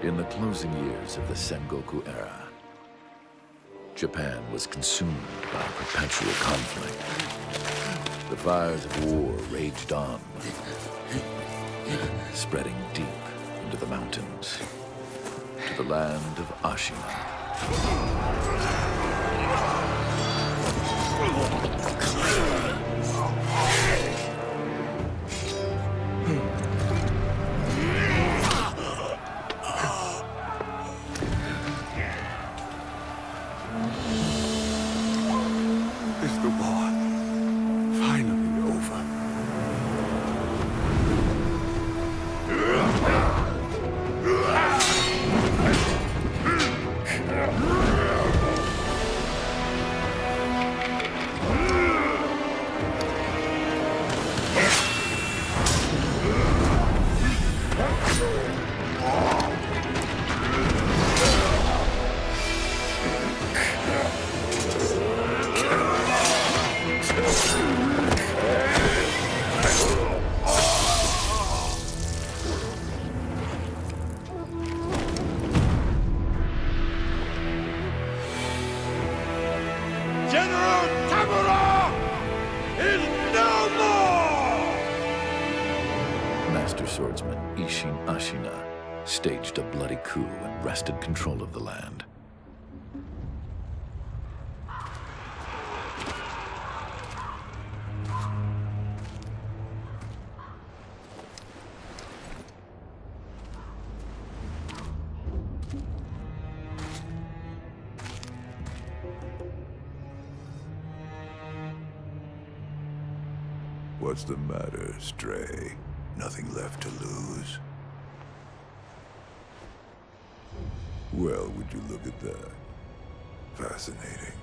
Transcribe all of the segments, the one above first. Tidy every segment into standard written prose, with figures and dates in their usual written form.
In the closing years of the Sengoku era, Japan was consumed by perpetual conflict. The fires of war raged on, spreading deep into the mountains, to the land of Ashina. Is the war finally over? Master swordsman Ashina staged a bloody coup and wrested control of the land. What's the matter, Stray? Nothing left to lose? Well, would you look at that? Fascinating.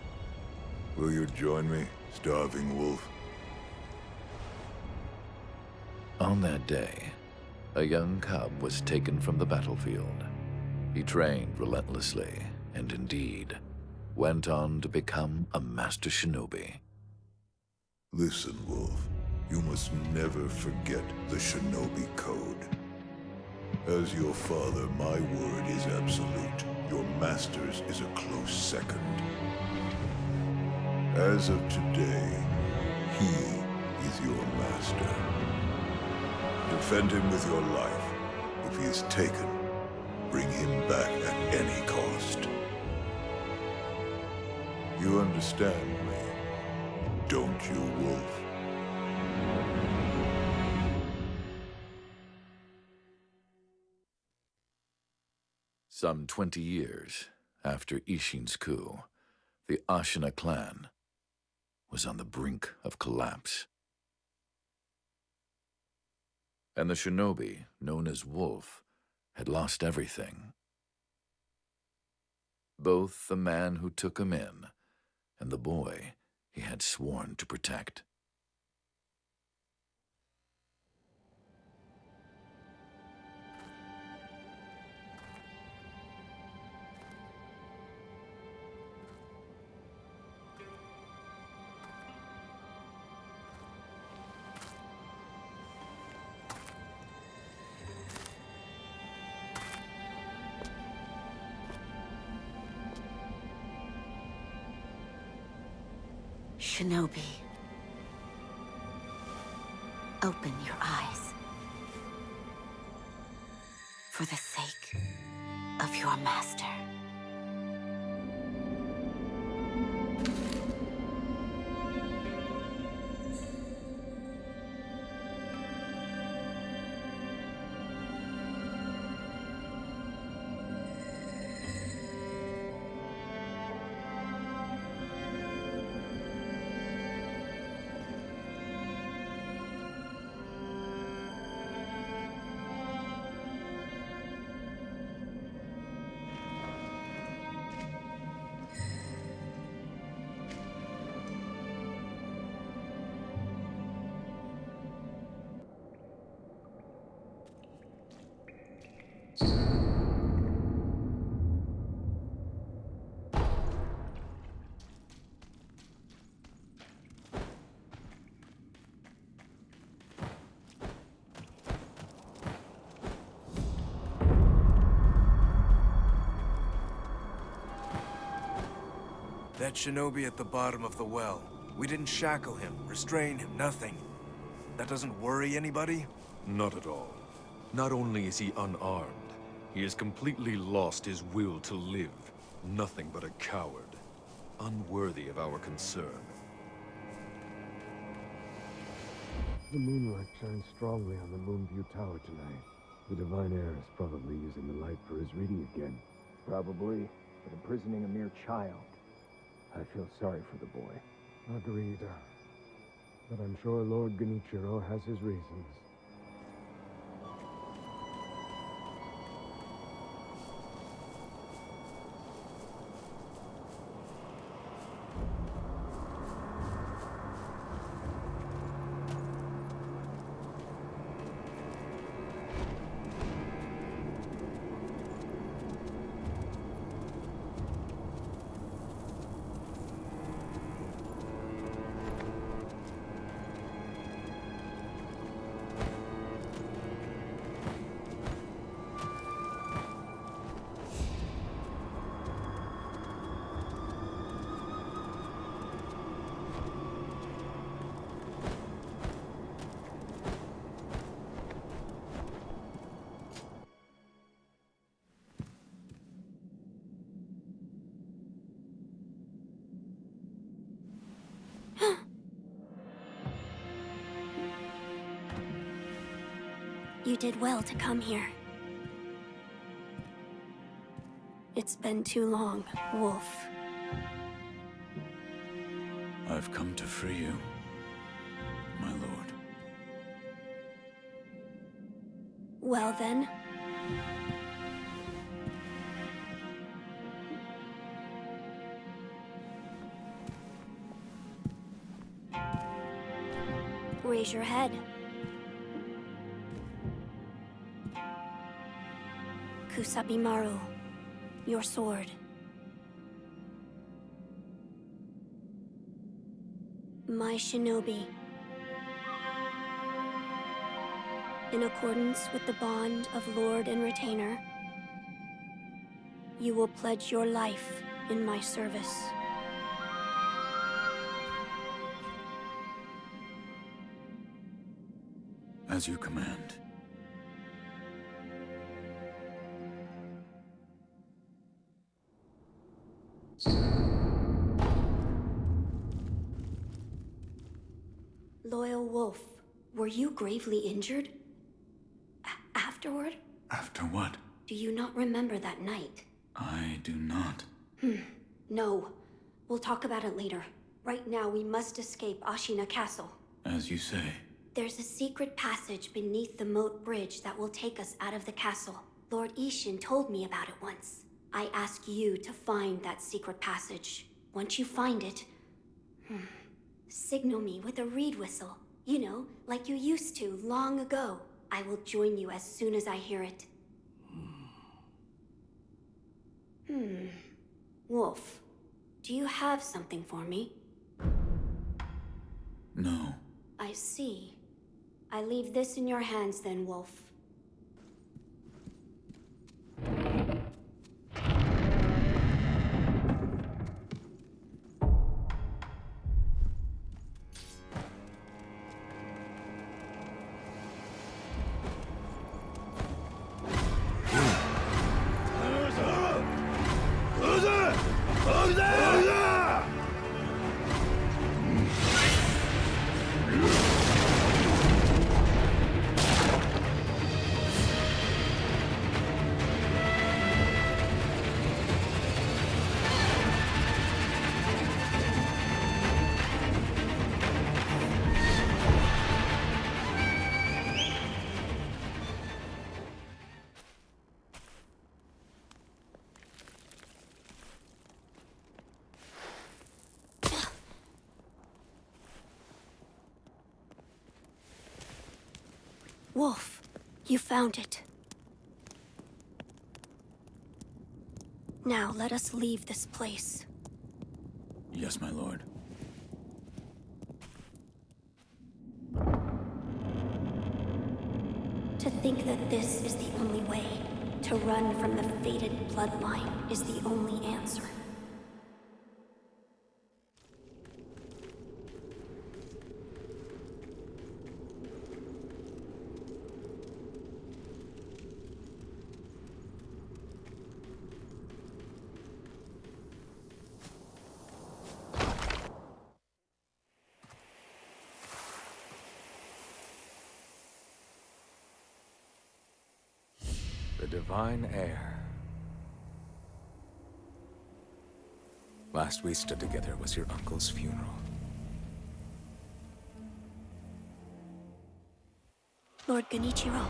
Will you join me, starving wolf? On that day, a young cub was taken from the battlefield. He trained relentlessly, and indeed, went on to become a master shinobi. Listen, Wolf. You must never forget the Shinobi Code. As your father, my word is absolute. Your master's is a close second. As of today, he is your master. Defend him with your life. If he is taken, bring him back at any cost. You understand me, don't you, Wolf? Some 20 years after Ishin's coup, the Ashina clan was on the brink of collapse. And the shinobi, known as Wolf, had lost everything. Both the man who took him in and the boy he had sworn to protect. Shinobi, open your eyes. For the sake of your master. That shinobi at the bottom of the well. We didn't shackle him, restrain him, nothing. That doesn't worry anybody? Not at all. Not only is he unarmed, he has completely lost his will to live. Nothing but a coward. Unworthy of our concern. The moonlight shines strongly on the Moonview Tower tonight. The Divine Heir is probably using the light for his reading again. Probably, but imprisoning a mere child. I feel sorry for the boy. Agreed. But I'm sure Lord Genichiro has his reasons. You did well to come here. It's been too long, Wolf. I've come to free you, my lord. Well then. Raise your head. Kusabimaru, your sword. My shinobi. In accordance with the bond of Lord and Retainer, you will pledge your life in my service. As you command. Loyal Wolf, were you gravely injured? Afterward? After what? Do you not remember that night? I do not. No. We'll talk about it later. Right now, we must escape Ashina Castle. As you say. There's a secret passage beneath the moat bridge that will take us out of the castle. Lord Ishin told me about it once. I ask you to find that secret passage. Once you find it, signal me with a reed whistle. You know, like you used to long ago. I will join you as soon as I hear it. Wolf, do you have something for me? No. I see. I leave this in your hands then, Wolf. Wolf, you found it. Now let us leave this place. Yes, my lord. To think that this is the only way, to run from the fated bloodline, is the only answer. divine heir. Last we stood together was your uncle's funeral. Lord Genichiro.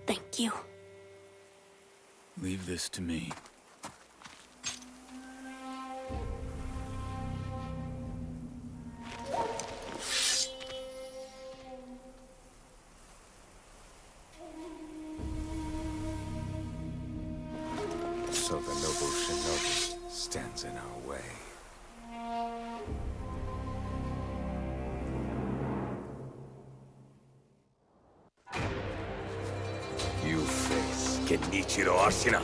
Thank you. Leave this to me. So the noble Shinobi stands in our way. You face Genichiro Ashina.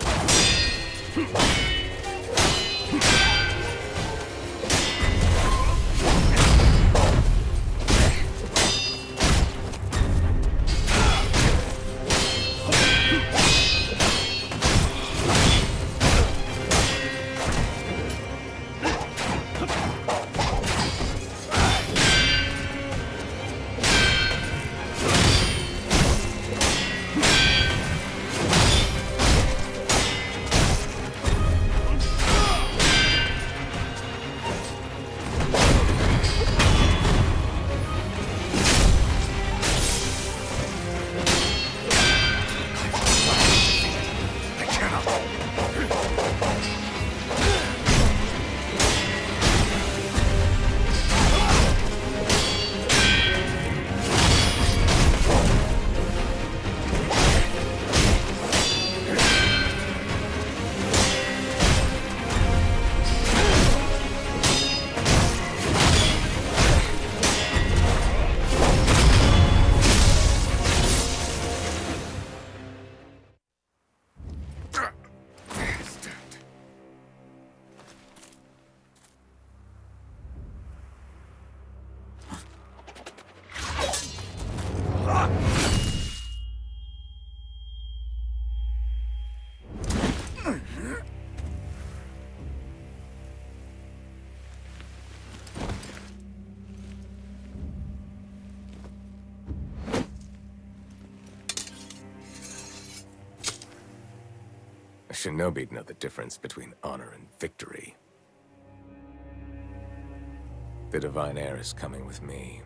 A shinobi'd know the difference between honor and victory. The divine heir is coming with me.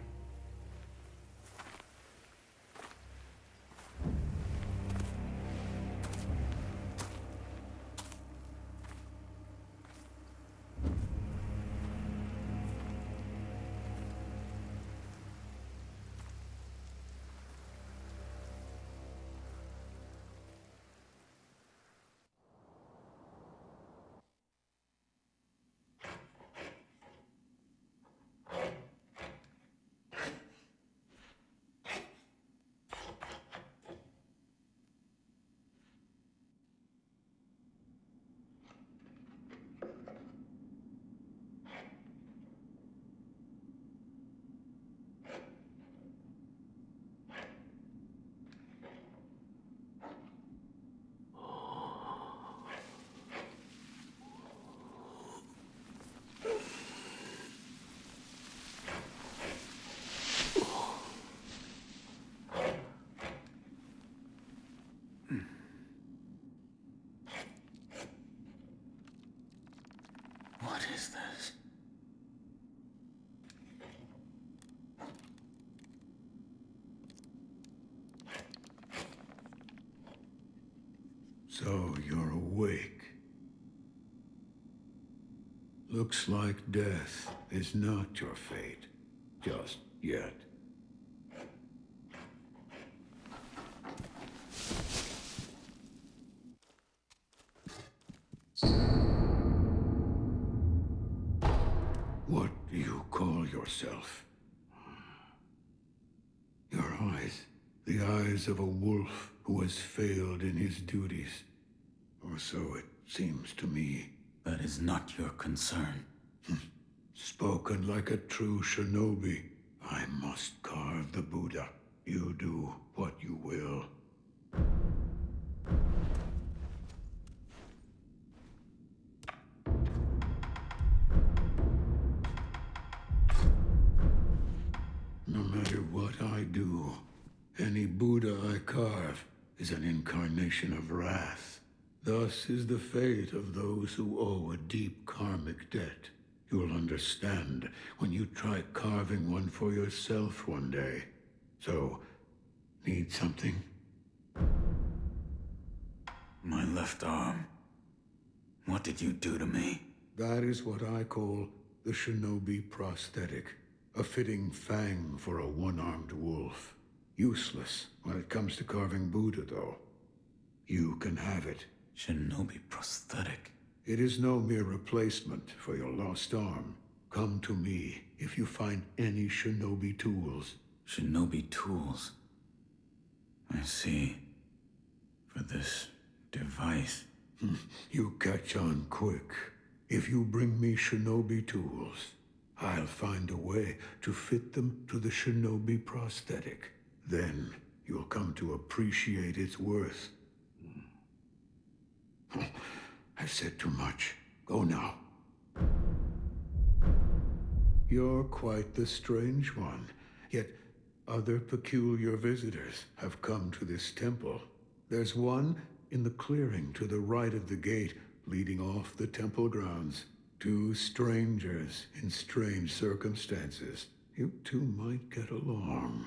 What is this? So you're awake. Looks like death is not your fate. Just yet. What do you call yourself? Your eyes. The eyes of a wolf who has failed in his duties. Or so it seems to me. That is not your concern. Spoken like a true shinobi. I must carve the Buddha. You do what you will. any Buddha I carve is an incarnation of wrath. Thus is the fate of those who owe a deep karmic debt. You'll understand when you try carving one for yourself one day. So, need something? My left arm. What did you do to me? That is what I call the Shinobi Prosthetic. A fitting fang for a one-armed wolf. Useless when it comes to carving Buddha, though. You can have it. Shinobi Prosthetic. It is no mere replacement for your lost arm. Come to me if you find any Shinobi tools. Shinobi tools. I see. For this device. You catch on quick. If you bring me Shinobi tools, I'll find a way to fit them to the Shinobi Prosthetic. Then you'll come to appreciate its worth. I've said too much. Go now. You're quite the strange one, yet other peculiar visitors have come to this temple. There's one in the clearing to the right of the gate leading off the temple grounds. Two strangers in strange circumstances. You two might get along.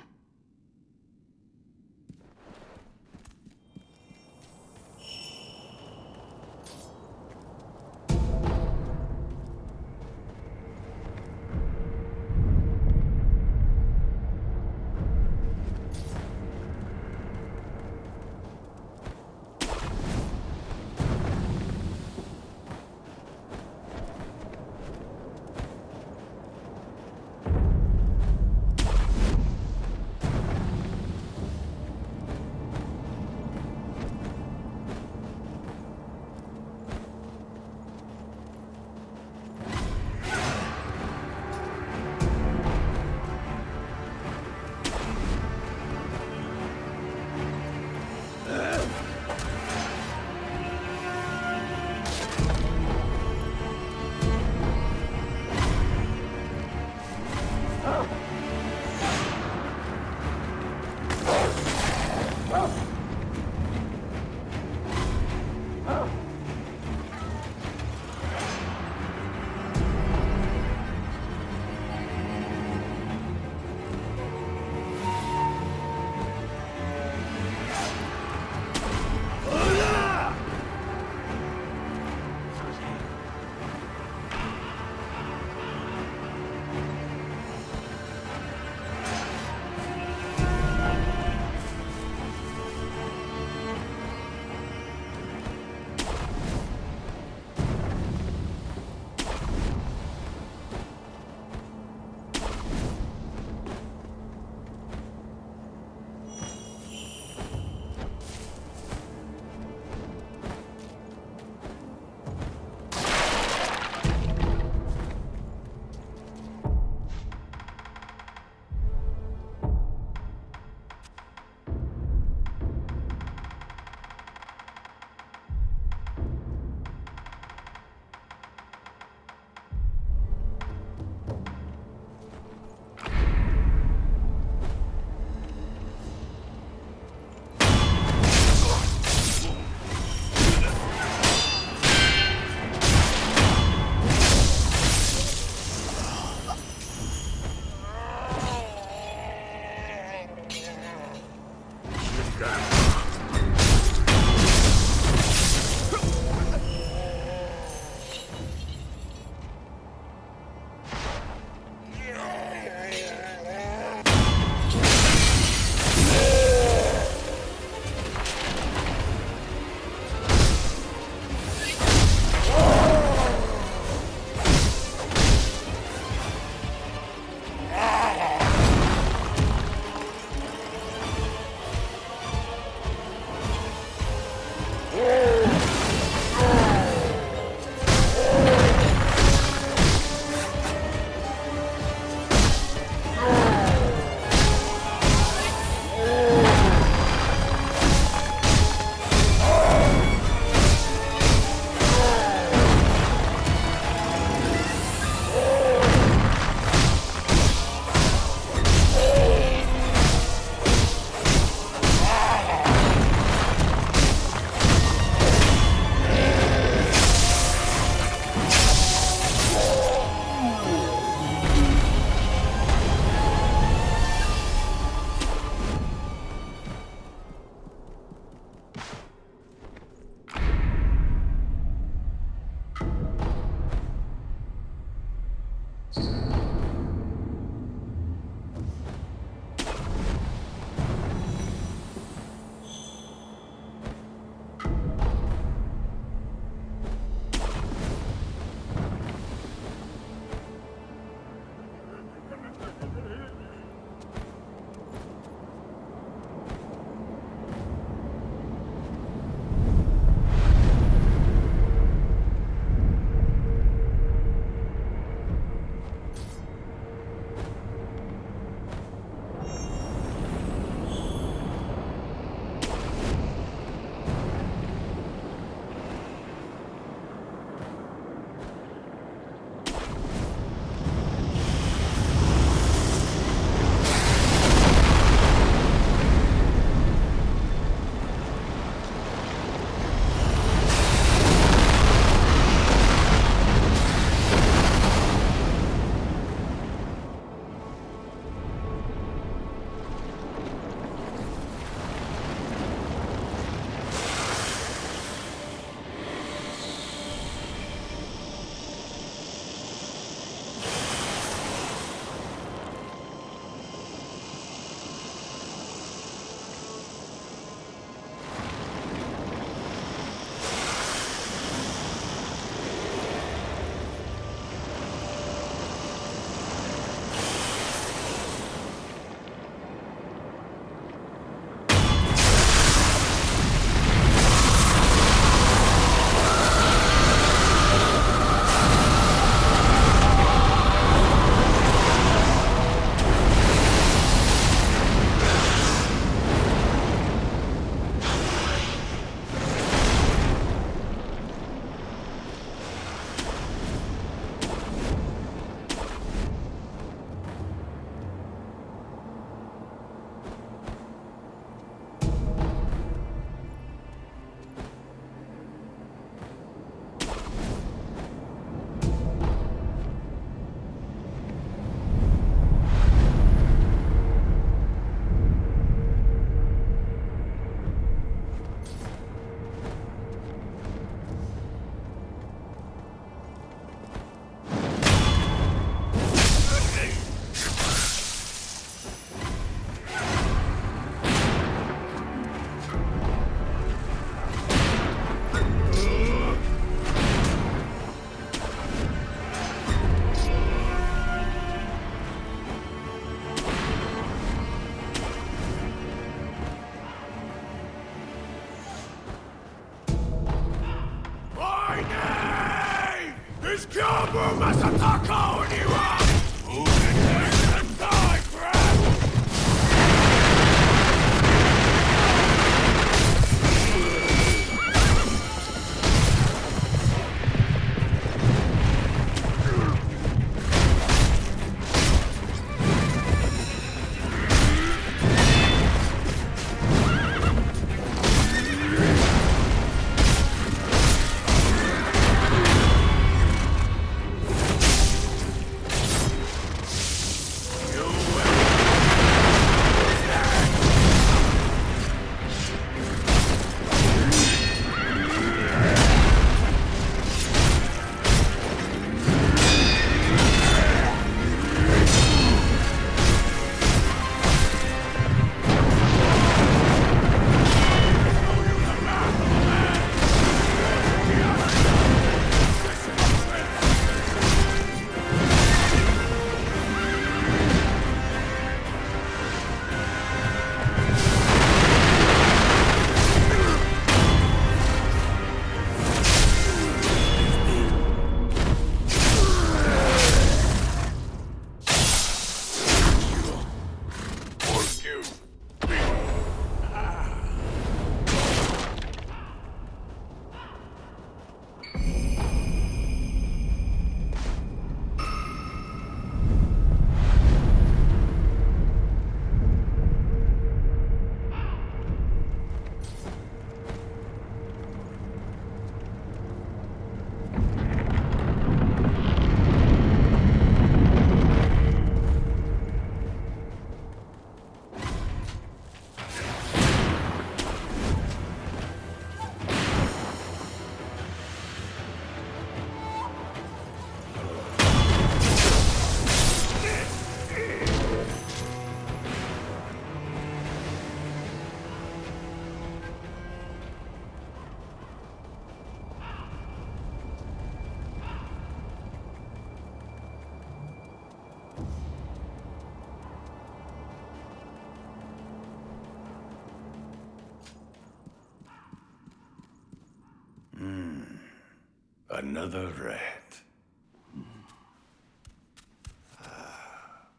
Another rat.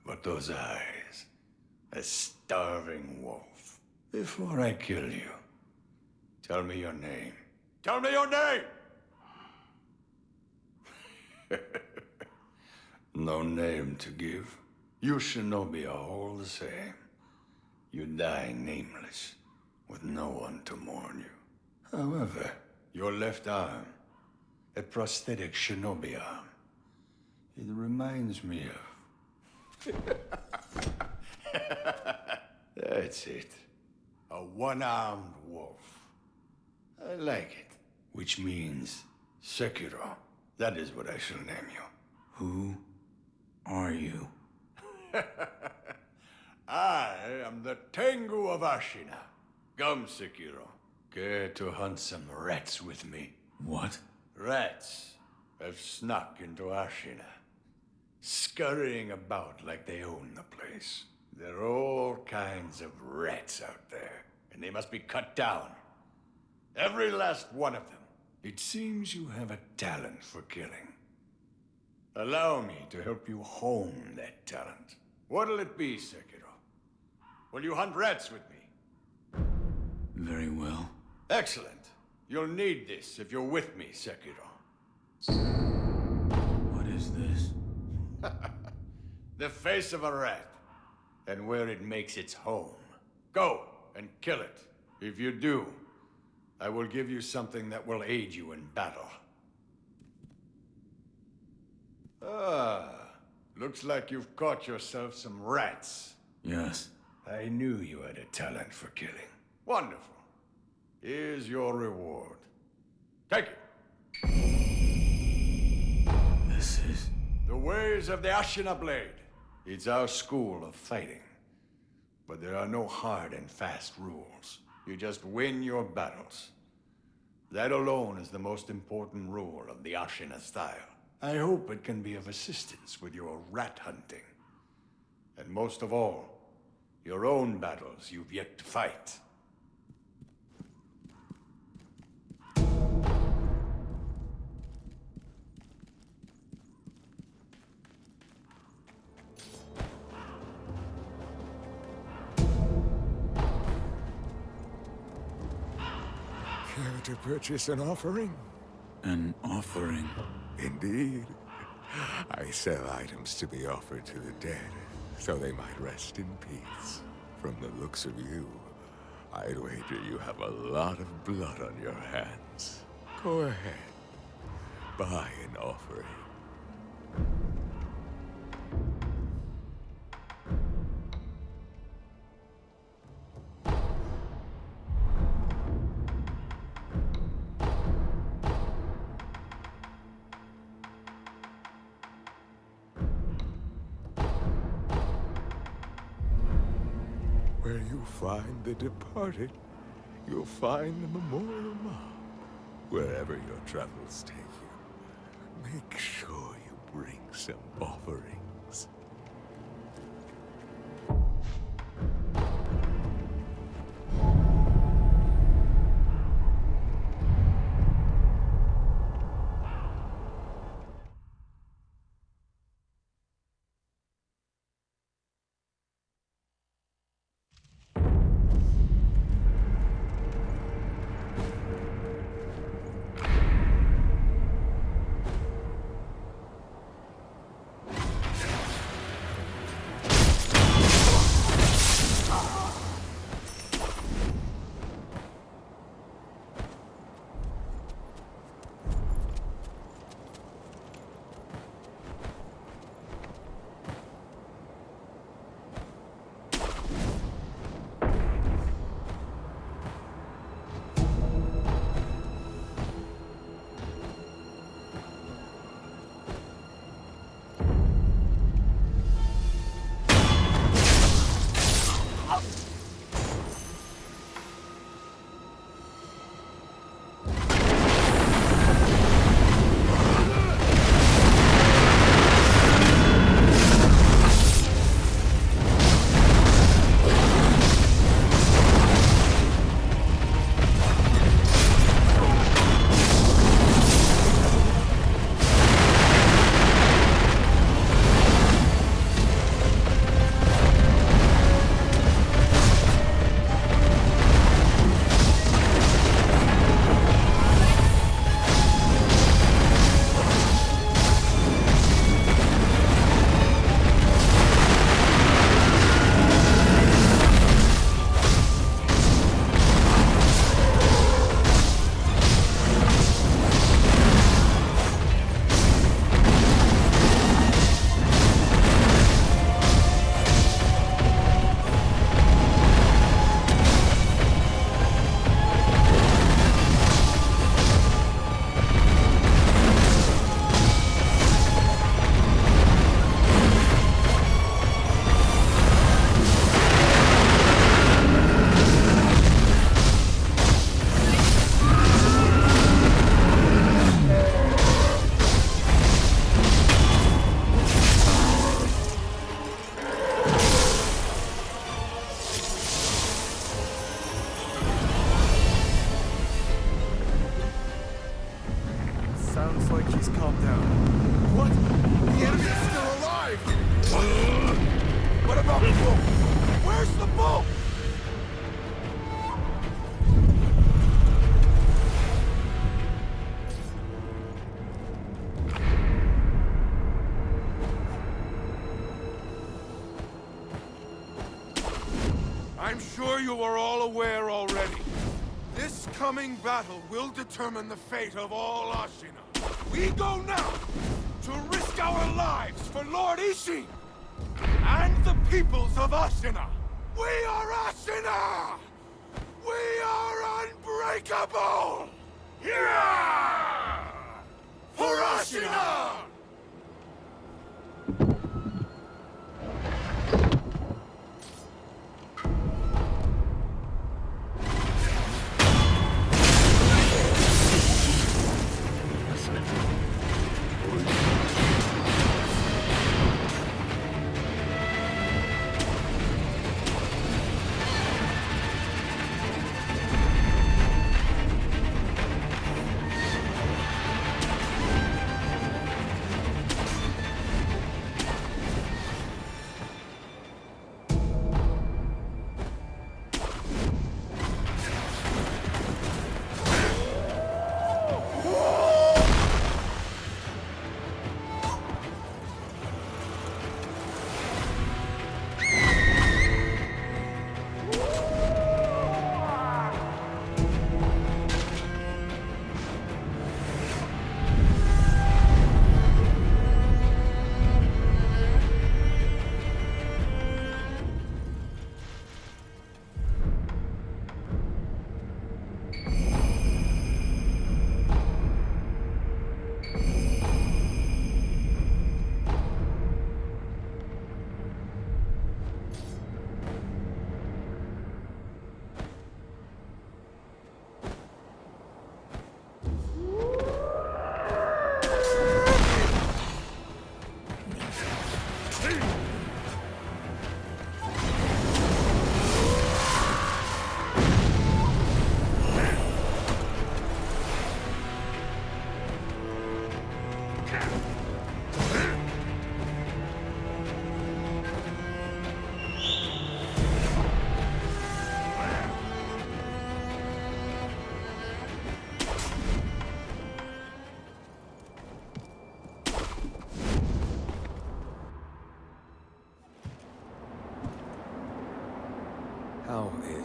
But those eyes. A starving wolf. Before I kill you, tell me your name. Tell me your name! No name to give. You shinobi are all the same. You die nameless, with no one to mourn you. However, your left arm, a prosthetic shinobi arm, it reminds me of... That's it. A one-armed wolf. I like it. Which means Sekiro. That is what I shall name you. Who are you? I am the Tengu of Ashina. Come, Sekiro. Care to hunt some rats with me? What? Rats have snuck into Ashina, scurrying about like they own the place. There are all kinds of rats out there, and they must be cut down. Every last one of them. It seems you have a talent for killing. Allow me to help you hone that talent. What'll it be, Sekiro? Will you hunt rats with me? Very well. Excellent. You'll need this if you're with me, Sekiro. What is this? The face of a rat, and where it makes its home. Go and kill it. If you do, I will give you something that will aid you in battle. Ah, looks like you've caught yourself some rats. Yes. I knew you had a talent for killing. Wonderful. Here's your reward. Take it. This is... The ways of the Ashina Blade. It's our school of fighting. But there are no hard and fast rules. You just win your battles. That alone is the most important rule of the Ashina style. I hope it can be of assistance with your rat hunting. And most of all, your own battles you've yet to fight. to purchase an offering? An offering? Indeed. I sell items to be offered to the dead, so they might rest in peace. From the looks of you, I'd wager you have a lot of blood on your hands. Go ahead. Buy an offering. Where you find the departed, you'll find the memorial mob. Wherever your travels take you, make sure you bring some offerings. Sounds like he's calmed down. What? The enemy's still alive! What about the bull? Where's the bull? I'm sure you are all aware already. This coming battle will determine the fate of all Ashina. We go now to risk our lives for Lord Ishin and the peoples of Ashina. We are Ashina! We are unbreakable! Yeah! For Ashina!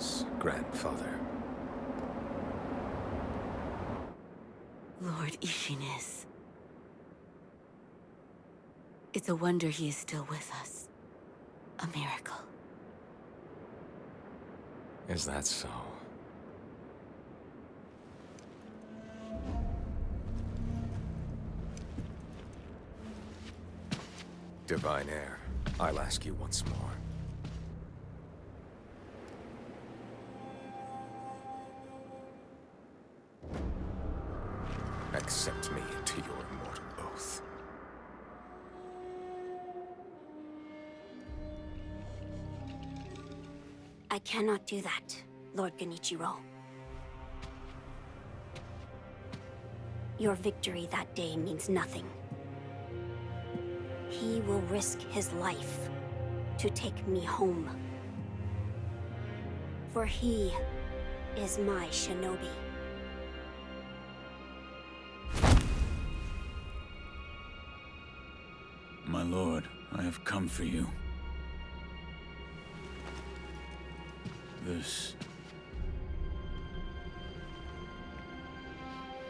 is, grandfather? Lord Ishin is. It's a wonder he is still with us. A miracle. Is that so? Divine Heir, I'll ask you once more. Accept me into your immortal oath. I cannot do that, Lord Genichiro. Your victory that day means nothing. He will risk his life to take me home. For he is my shinobi. My lord, I have come for you. This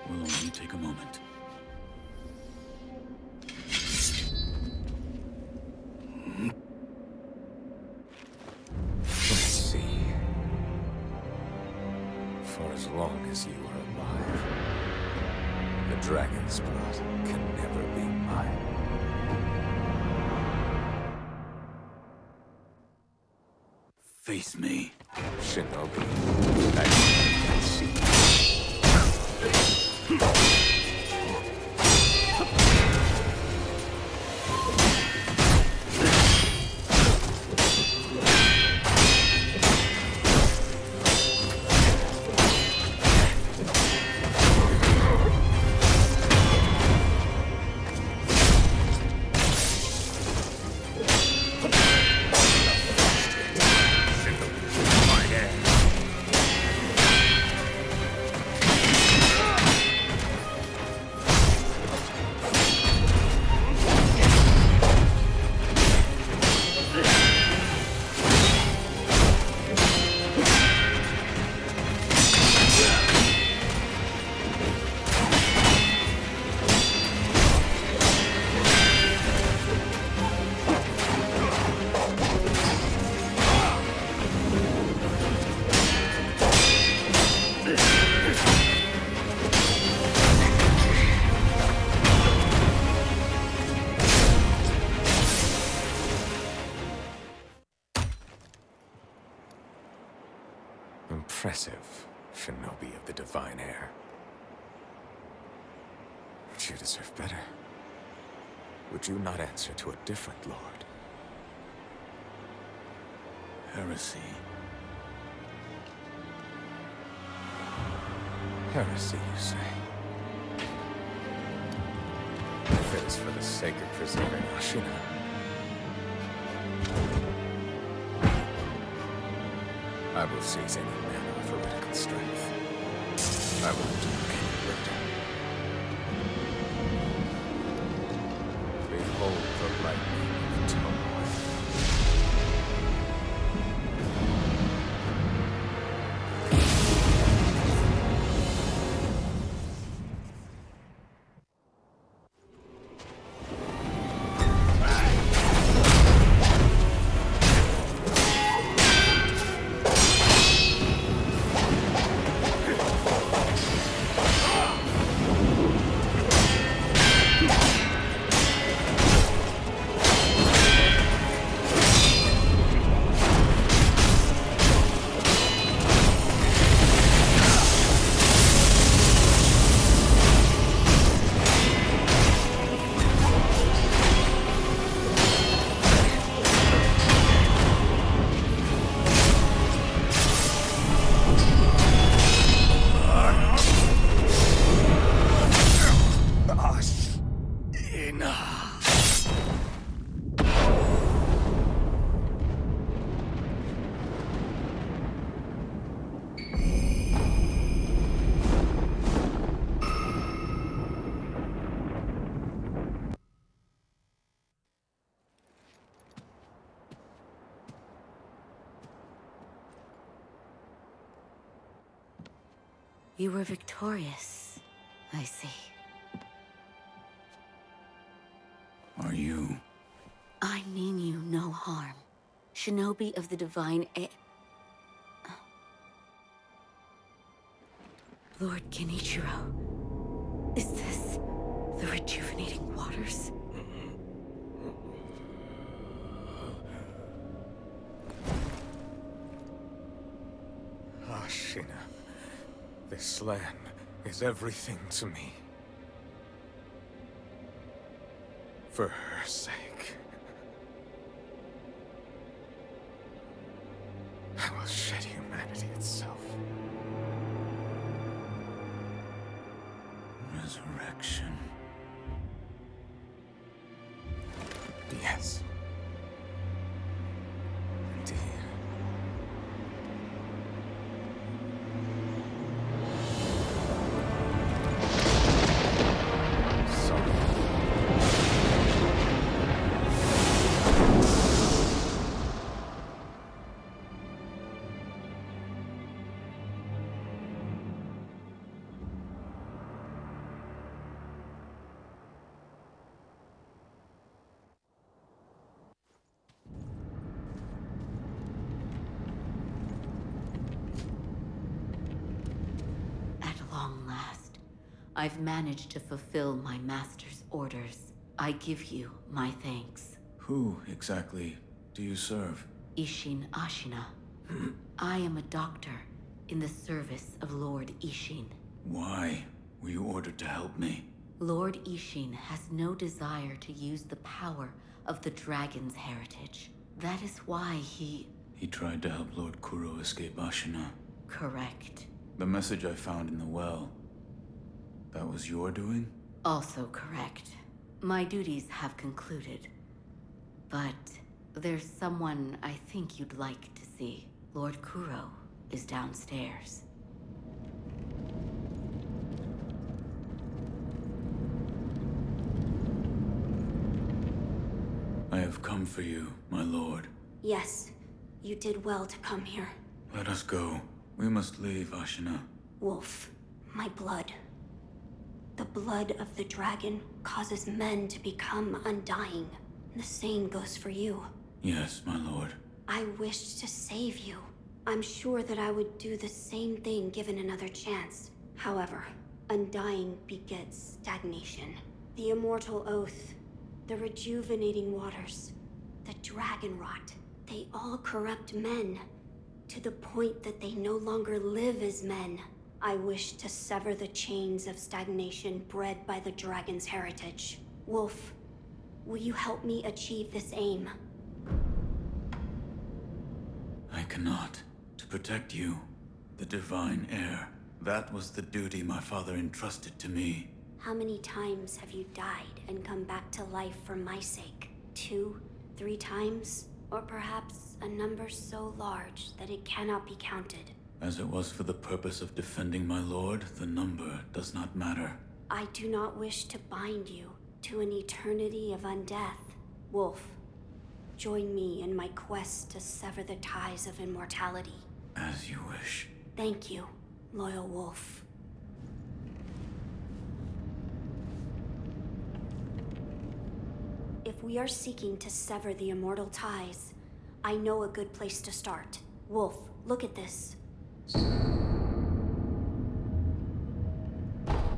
will only take a moment. Let's see. For as long as you are alive, the dragon's blood can never be mine. Face me. Shinobi, I can see. Impressive, Shinobi of the Divine Heir. But you deserve better. Would you not answer to a different lord? Heresy. Heresy, you say? If it is for the sake of preserving Ashina, I will seize any manner of heretical strength. I will do any murder. Behold the lightning of Tomoe. You were victorious, I see. Are you? I mean you no harm. Shinobi of the Divine Lord Genichiro, is this the rejuvenating waters? Ashina, this land is everything to me. For her sake, I will shed humanity itself. Resurrection. Yes. Indeed. Long last, I've managed to fulfill my master's orders. I give you my thanks. Who exactly do you serve? Ishin Ashina. I am a doctor in the service of Lord Ishin. Why were you ordered to help me? Lord Ishin has no desire to use the power of the dragon's heritage. That is why he tried to help Lord Kuro escape Ashina. Correct. The message I found in the well, that was your doing? Also correct. My duties have concluded. But there's someone I think you'd like to see. Lord Kuro is downstairs. I have come for you, my lord. Yes, you did well to come here. Let us go. We must leave, Ashina. Wolf, my blood. The blood of the dragon causes men to become undying. The same goes for you. Yes, my lord. I wished to save you. I'm sure that I would do the same thing given another chance. However, undying begets stagnation. The immortal oath, the rejuvenating waters, the dragon rot, they all corrupt men. To the point that they no longer live as men. I wish to sever the chains of stagnation bred by the dragon's heritage. Wolf, will you help me achieve this aim? I cannot. To protect you, the divine heir. That was the duty my father entrusted to me. How many times have you died and come back to life for my sake? 2, 3 times? Or perhaps a number so large that it cannot be counted. As it was for the purpose of defending my lord, the number does not matter. I do not wish to bind you to an eternity of undeath. Wolf, join me in my quest to sever the ties of immortality. As you wish. Thank you, loyal wolf. If we are seeking to sever the immortal ties, I know a good place to start. Wolf, look at this.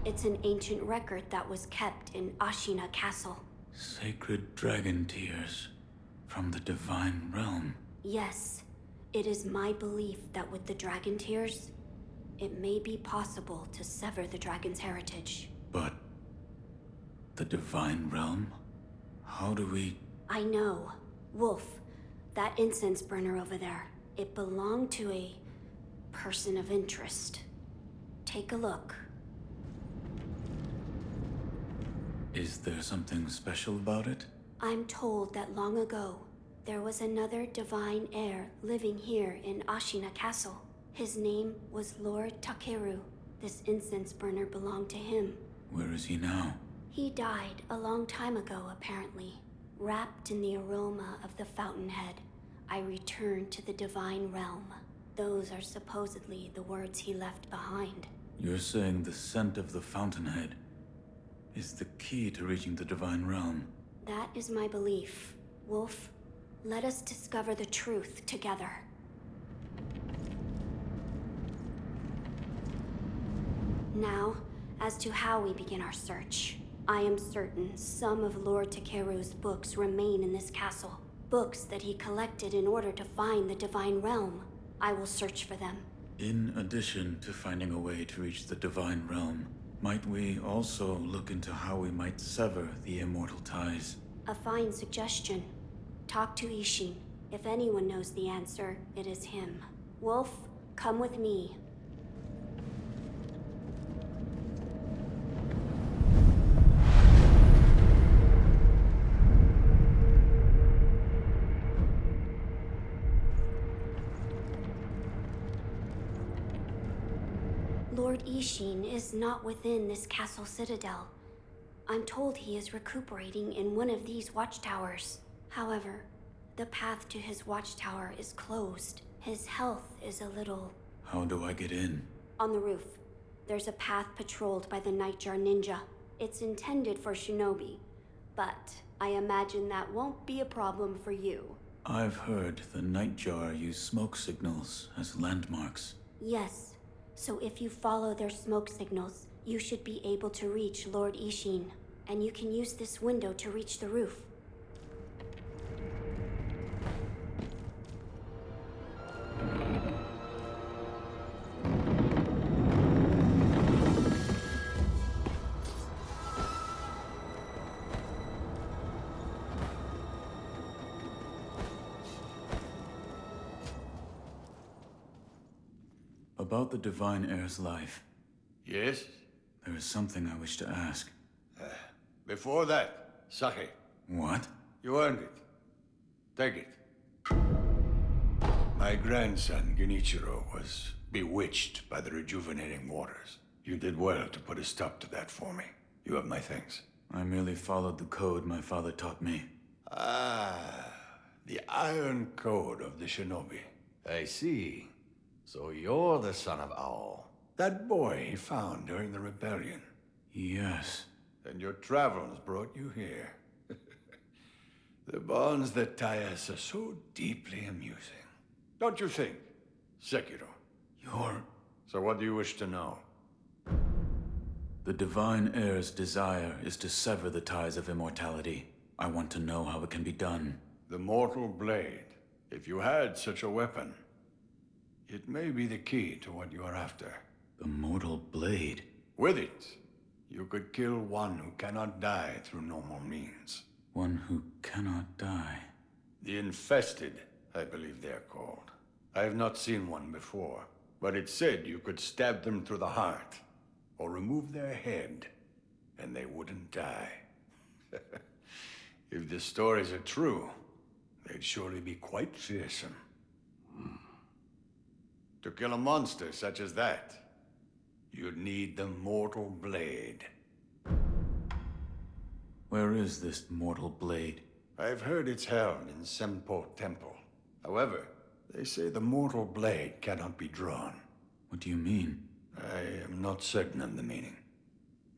It's an ancient record that was kept in Ashina Castle. Sacred dragon tears from the divine realm. Yes, it is my belief that with the dragon tears, it may be possible to sever the dragon's heritage. But the divine realm? How do we... I know. Wolf, that incense burner over there, it belonged to a person of interest. Take a look. Is there something special about it? I'm told that long ago, there was another divine heir living here in Ashina Castle. His name was Lord Takeru. This incense burner belonged to him. Where is he now? He died a long time ago, apparently. Wrapped in the aroma of the Fountainhead, I returned to the divine realm. Those are supposedly the words he left behind. You're saying the scent of the Fountainhead is the key to reaching the Divine Realm? That is my belief. Wolf, let us discover the truth together. Now, as to how we begin our search. I am certain some of Lord Takeru's books remain in this castle. Books that he collected in order to find the Divine Realm. I will search for them. In addition to finding a way to reach the Divine Realm, might we also look into how we might sever the immortal ties? A fine suggestion. Talk to Ishin. If anyone knows the answer, it is him. Wolf, come with me. Lord Ishin is not within this castle citadel. I'm told he is recuperating in one of these watchtowers. However, the path to his watchtower is closed. His health is a little... How do I get in? On the roof. There's a path patrolled by the Nightjar Ninja. It's intended for Shinobi, but I imagine that won't be a problem for you. I've heard the Nightjar use smoke signals as landmarks. Yes. So if you follow their smoke signals, you should be able to reach Lord Ishin. And you can use this window to reach the roof. About the Divine Heir's life. Yes? There is something I wish to ask. Before that, sake. What? You earned it. Take it. My grandson, Genichiro, was bewitched by the rejuvenating waters. You did well to put a stop to that for me. You have my thanks. I merely followed the code my father taught me. Ah, the Iron Code of the Shinobi. I see. So you're the son of Owl. That boy he found during the rebellion. Yes. And your travels brought you here. The bonds that tie us are so deeply amusing. Don't you think, Sekiro? So what do you wish to know? The Divine Heir's desire is to sever the ties of immortality. I want to know how it can be done. The Mortal Blade. If you had such a weapon, it may be the key to what you are after. The Mortal Blade? With it, you could kill one who cannot die through normal means. One who cannot die? The Infested, I believe they're called. I have not seen one before, but it said you could stab them through the heart, or remove their head, and they wouldn't die. If the stories are true, they'd surely be quite fearsome. To kill a monster such as that, you'd need the Mortal Blade. Where is this Mortal Blade? I've heard it's held in Senpo Temple. However, they say the Mortal Blade cannot be drawn. What do you mean? I am not certain of the meaning.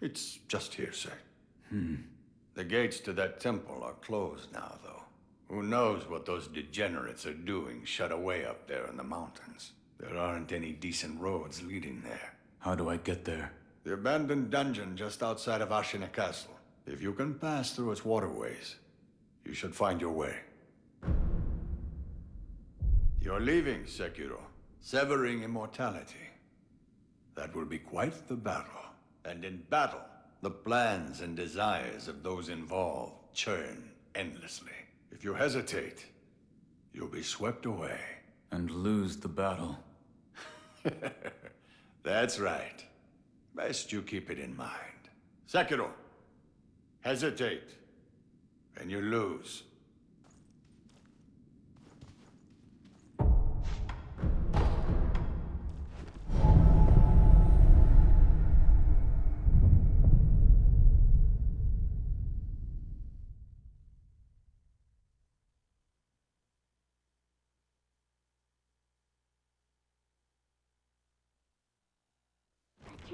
It's just hearsay. The gates to that temple are closed now, though. Who knows what those degenerates are doing shut away up there in the mountains. There aren't any decent roads leading there. How do I get there? The abandoned dungeon just outside of Ashina Castle. If you can pass through its waterways, you should find your way. You're leaving, Sekiro. Severing immortality. That will be quite the battle. And in battle, the plans and desires of those involved churn endlessly. If you hesitate, you'll be swept away. And lose the battle. That's right. Best you keep it in mind. Sekiro, hesitate, and you lose. I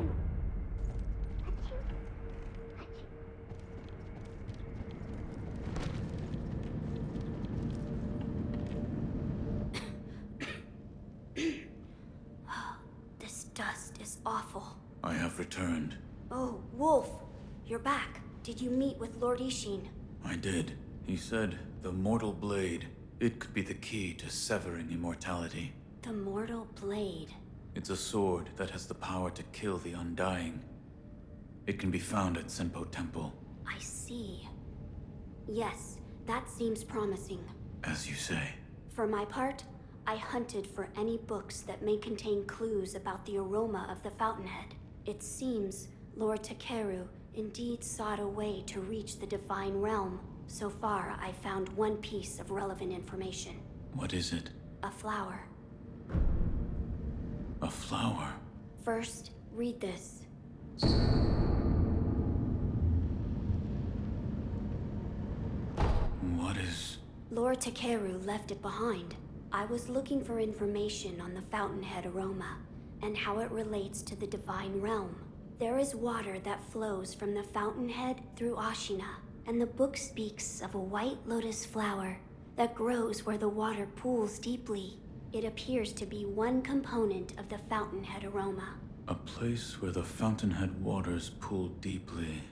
returned. Oh, Wolf, you're back. Did you meet with Lord Ishin? I did. He said the Mortal Blade, it could be the key to severing immortality. The Mortal Blade. It's a sword that has the power to kill the Undying. It can be found at Senpo Temple. I see. Yes, that seems promising. As you say. For my part, I hunted for any books that may contain clues about the aroma of the Fountainhead. It seems Lord Takeru indeed sought a way to reach the Divine Realm. So far, I found one piece of relevant information. What is it? A flower. A flower? First, read this. What is... Lord Takeru left it behind. I was looking for information on the Fountainhead aroma and how it relates to the Divine Realm. There is water that flows from the Fountainhead through Ashina, and the book speaks of a white lotus flower that grows where the water pools deeply. It appears to be one component of the Fountainhead aroma. A place where the Fountainhead waters pool deeply,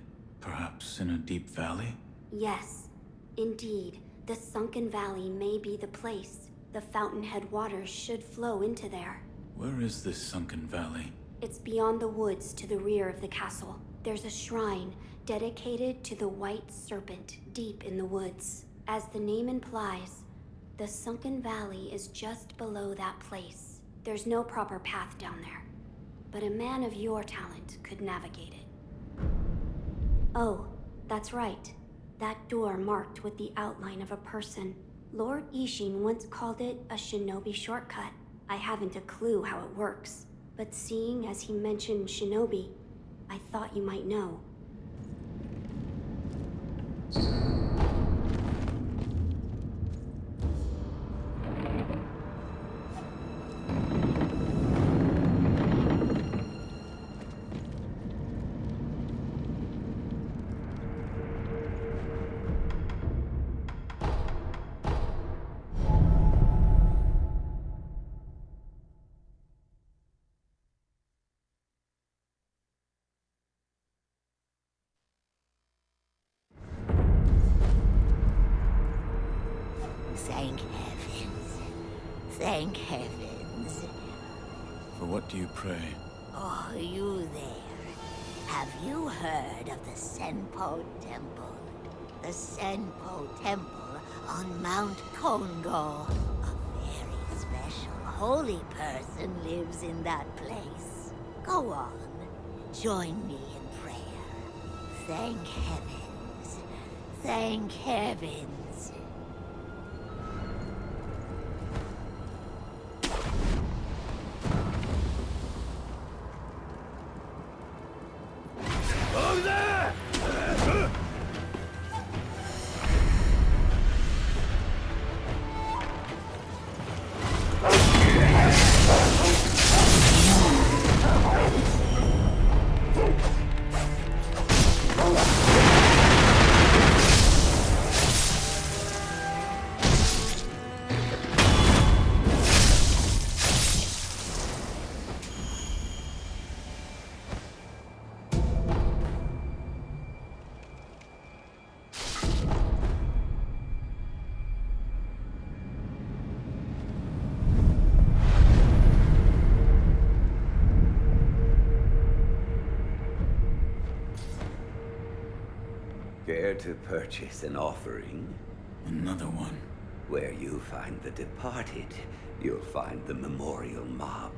perhaps in a deep valley? Yes, indeed. The sunken valley may be the place. The Fountainhead waters should flow into there. Where is this sunken valley? It's beyond the woods to the rear of the castle. There's a shrine dedicated to the White Serpent deep in the woods. As the name implies, the sunken valley is just below that place. There's no proper path down there, but a man of your talent could navigate it. Oh, that's right. That door marked with the outline of a person. Lord Ishin once called it a shinobi shortcut. I haven't a clue how it works, but seeing as he mentioned shinobi, I thought you might know. Thank heavens. Thank heavens. For what do you pray? Oh, you there. Have you heard of the Senpo Temple? The Senpo Temple on Mount Kongo. A very special holy person lives in that place. Go on. Join me in prayer. Thank heavens. Thank heavens. Care to purchase an offering? Another one. Where you find the departed, you'll find the memorial mob.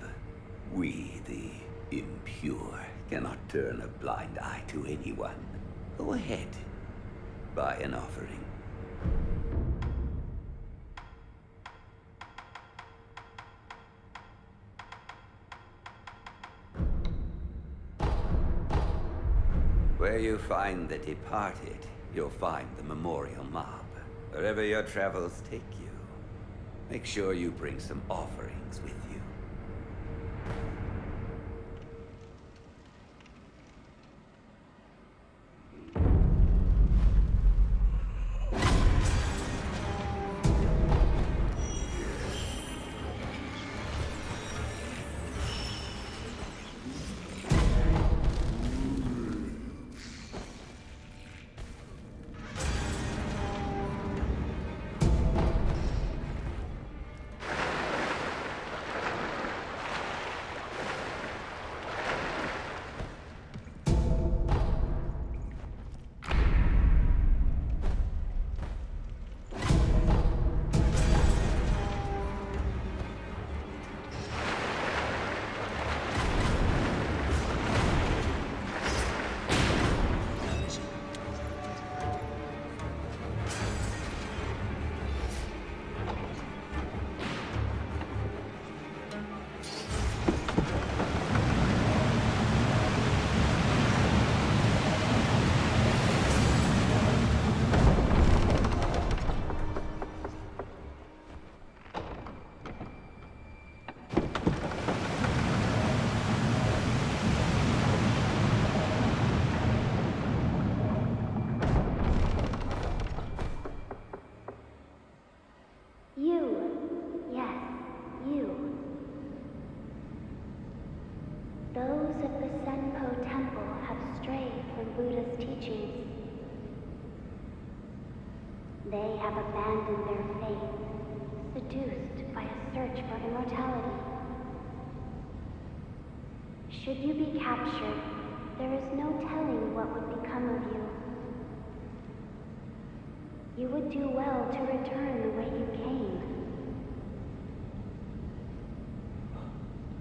We, the impure, cannot turn a blind eye to anyone. Go ahead. Buy an offering. Where you find the departed, you'll find the memorial mob. Wherever your travels take you, make sure you bring some offerings with you. They have abandoned their faith, seduced by a search for immortality. Should you be captured, there is no telling what would become of you. You would do well to return the way you came.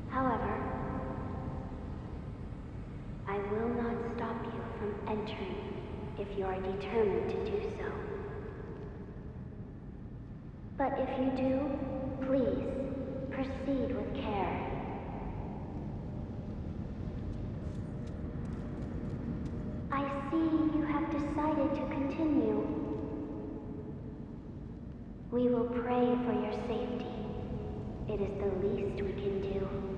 However, I will not stop you from entering if you are determined to do so. But if you do, please proceed with care. I see you have decided to continue. We will pray for your safety. It is the least we can do.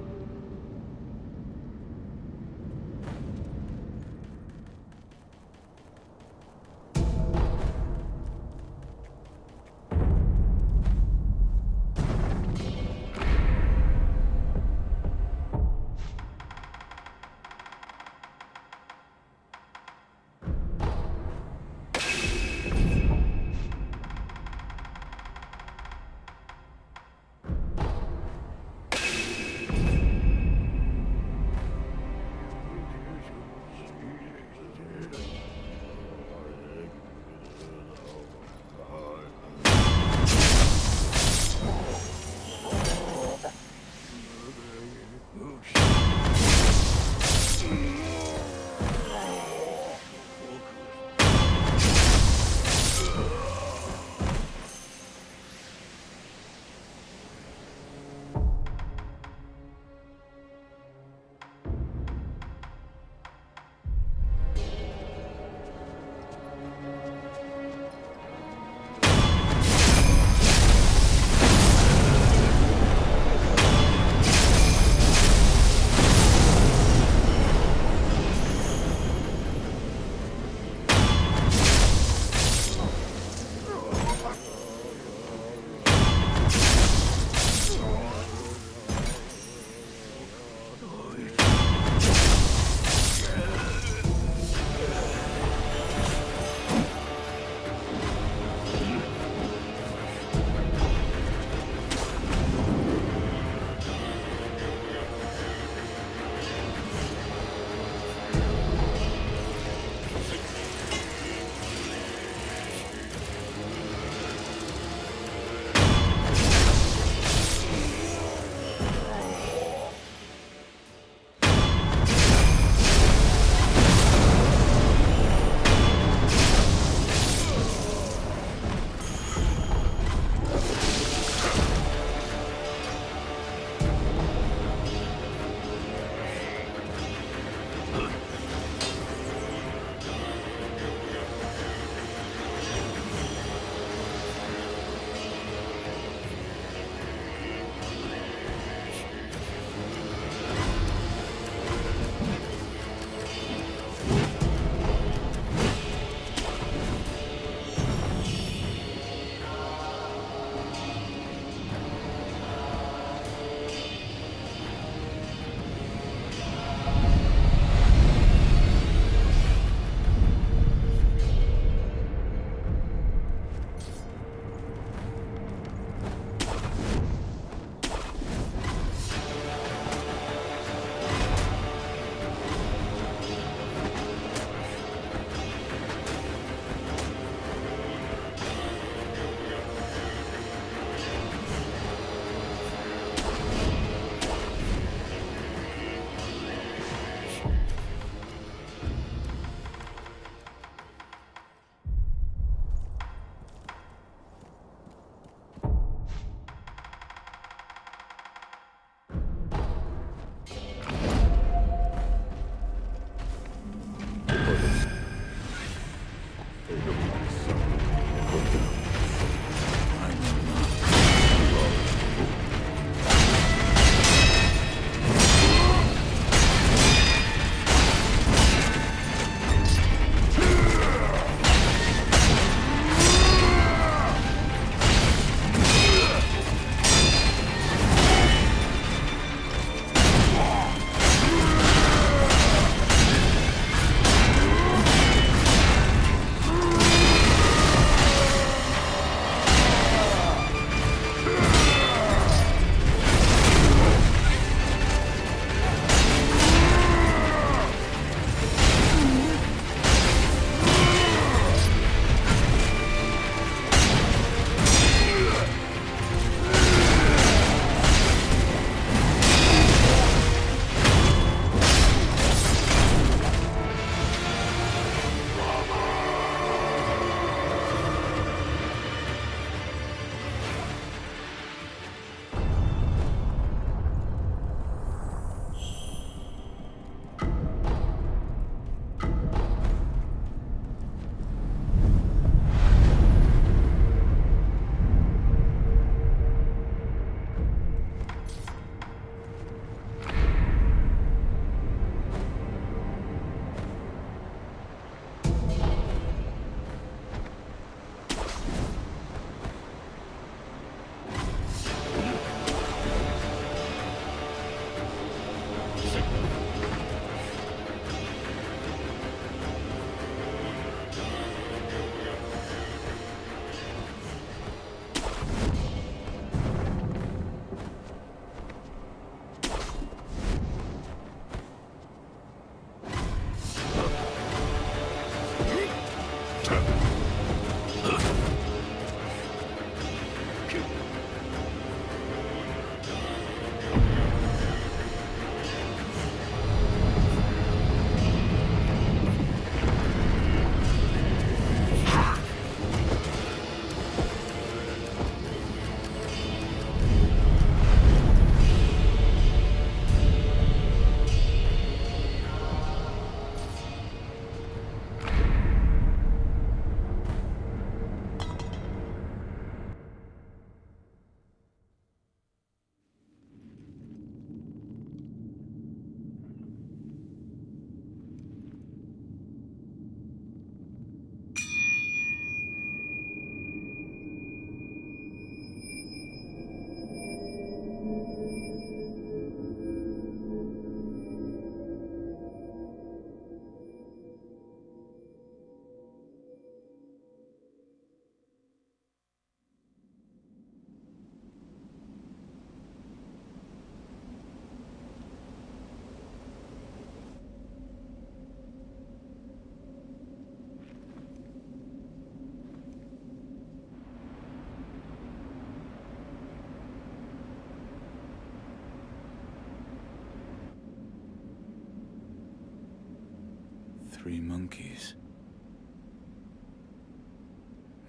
3 monkeys.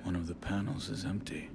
One of the panels is empty.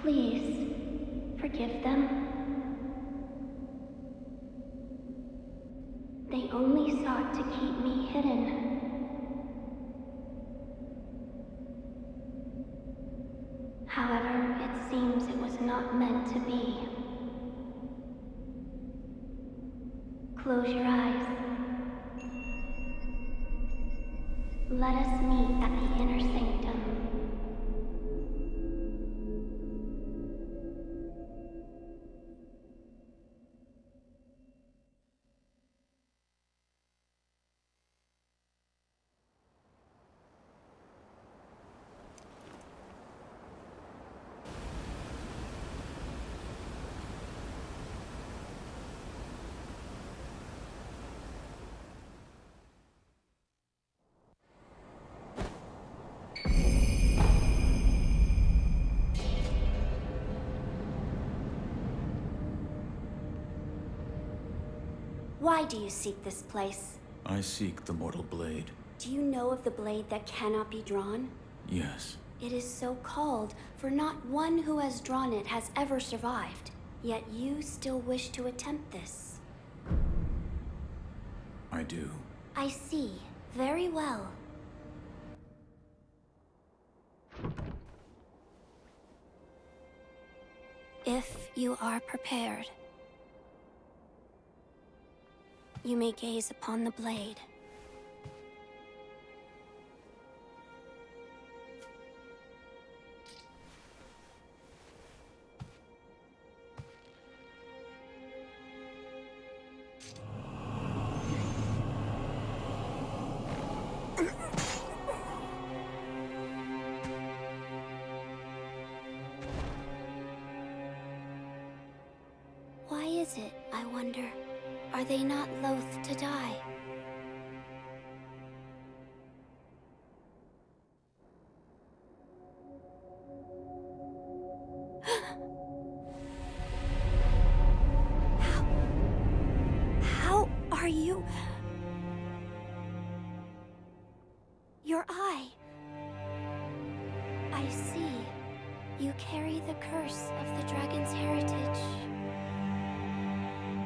Please, forgive them. They only sought to keep me hidden. However, it seems it was not meant to be. Close your eyes. Let us meet at the inner sanctum. Why do you seek this place? I seek the mortal blade. Do you know of the blade that cannot be drawn? Yes. It is so called, for not one who has drawn it has ever survived. Yet you still wish to attempt this. I do. I see. Very well. If you are prepared, you may gaze upon the blade. Why is it, I wonder? Are they not loath to die? How are you? Your eye. I see. You carry the curse of the dragon's heritage.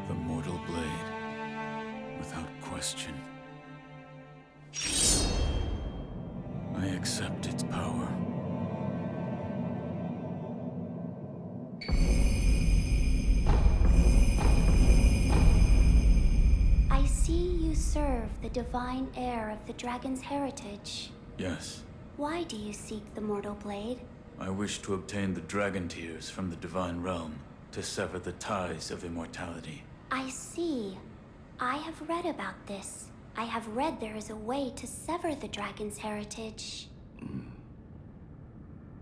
The mortal blade. Without question. I accept its power. I see you serve the divine heir of the dragon's heritage. Yes. Why do you seek the mortal blade? I wish to obtain the dragon tears from the divine realm to sever the ties of immortality. I see. I have read about this. I have read there is a way to sever the dragon's heritage.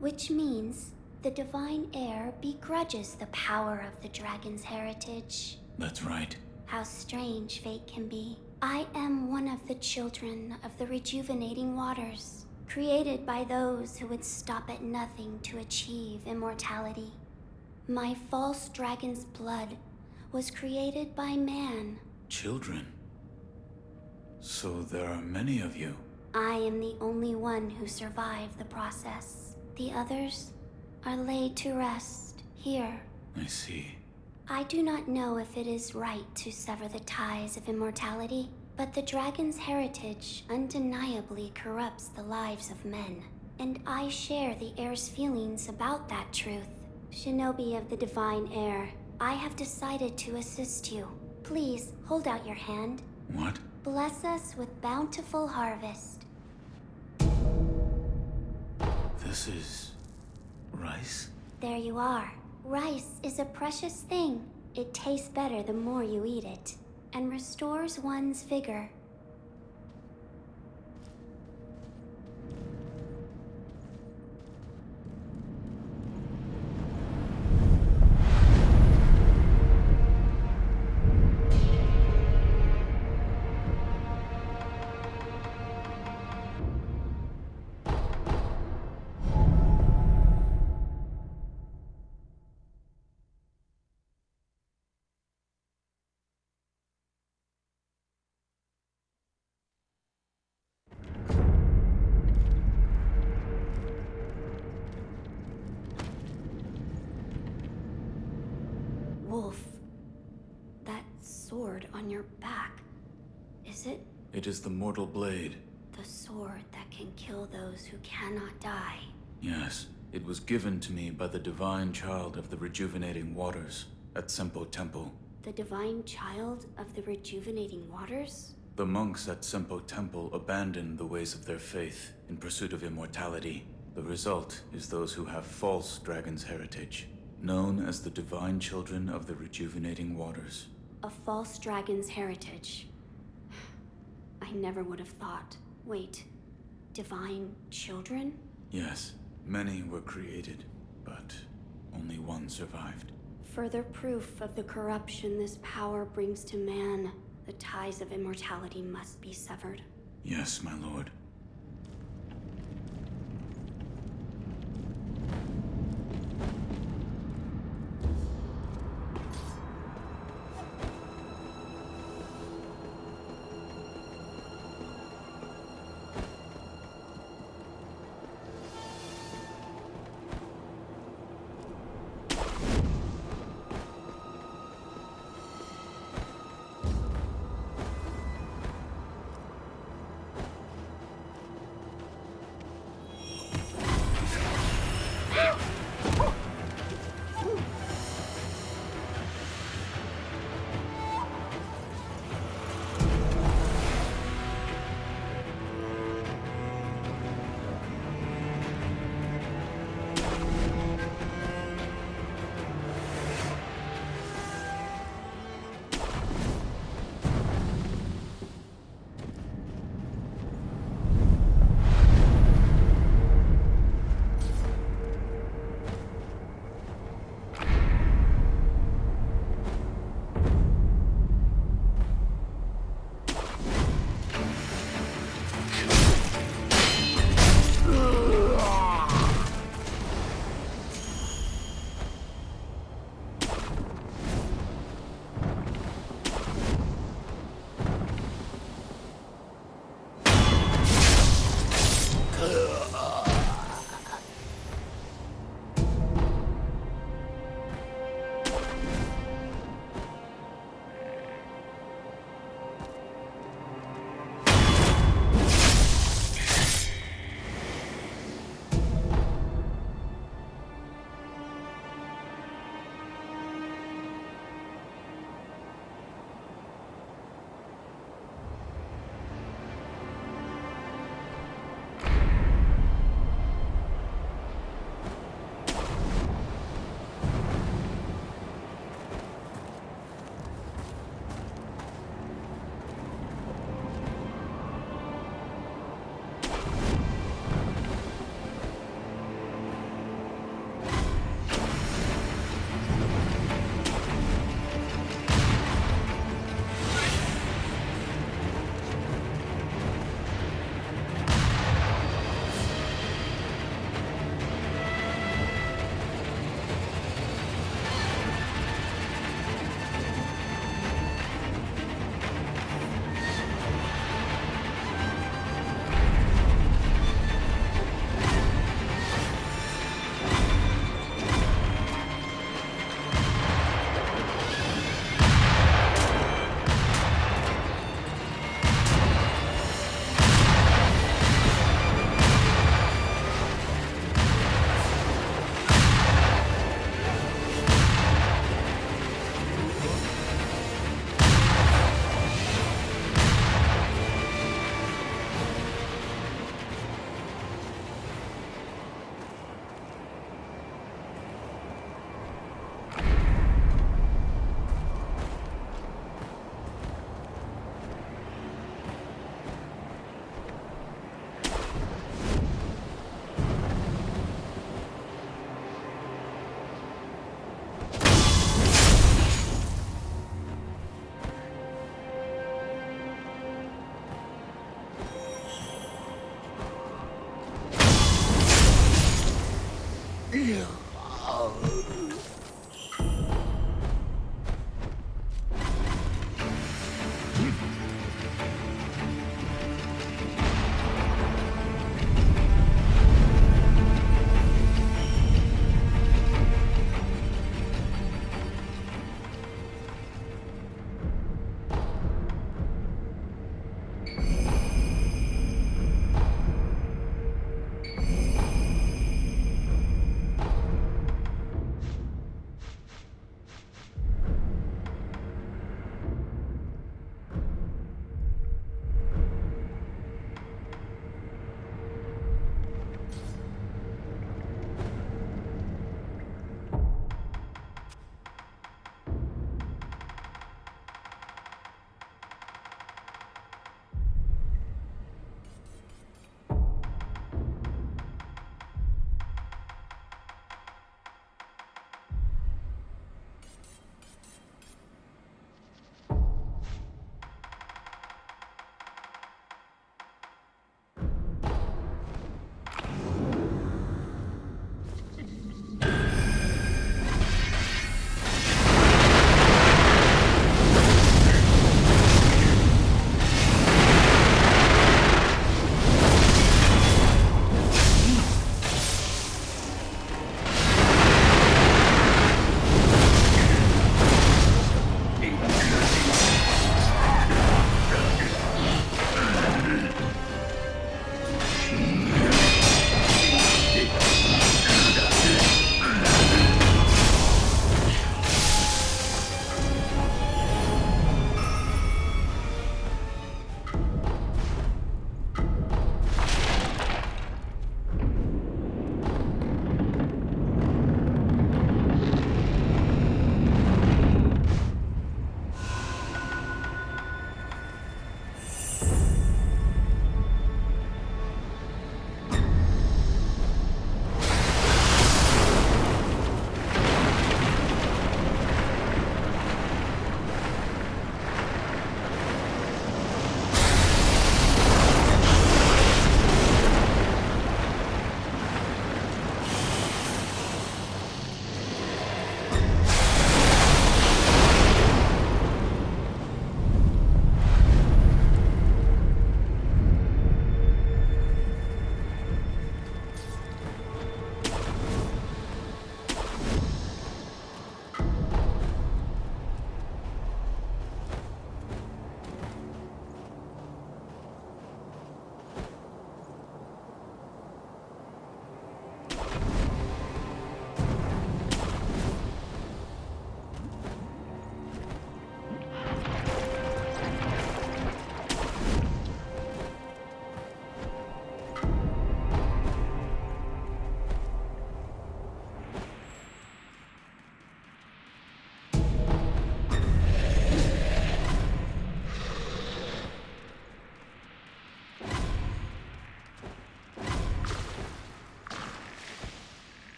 Which means the divine heir begrudges the power of the dragon's heritage. That's right. How strange fate can be. I am one of the children of the rejuvenating waters, created by those who would stop at nothing to achieve immortality. My false dragon's blood was created by man. Children? So there are many of you. I am the only one who survived the process. The others are laid to rest here. I see. I do not know if it is right to sever the ties of immortality, but the dragon's heritage undeniably corrupts the lives of men. And I share the heir's feelings about that truth. Shinobi of the Divine Heir, I have decided to assist you. Please, hold out your hand. What? Bless us with bountiful harvest. This is... rice? There you are. Rice is a precious thing. It tastes better the more you eat it, and restores one's vigor. Wolf, that sword on your back, is it? It is the mortal blade. The sword that can kill those who cannot die. Yes, it was given to me by the divine child of the rejuvenating waters at Senpo Temple. The divine child of the rejuvenating waters? The monks at Senpo Temple abandoned the ways of their faith in pursuit of immortality. The result is those who have false dragon's heritage, known as the divine children of the rejuvenating waters. A false dragon's heritage. I never would have thought. Wait, divine children? Yes, many were created, but only one survived. Further proof of the corruption this power brings to man. The ties of immortality must be severed. Yes, my lord.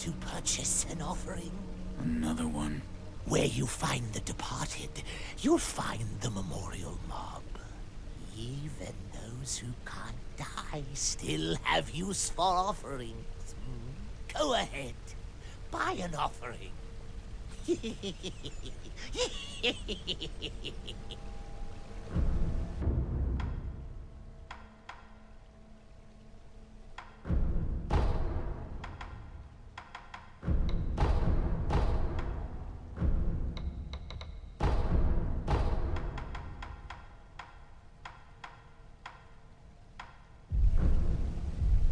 to purchase an offering? Another one. Where you find the departed, you'll find the memorial mob. Even those who can't die still have use for offerings. Go ahead, buy an offering.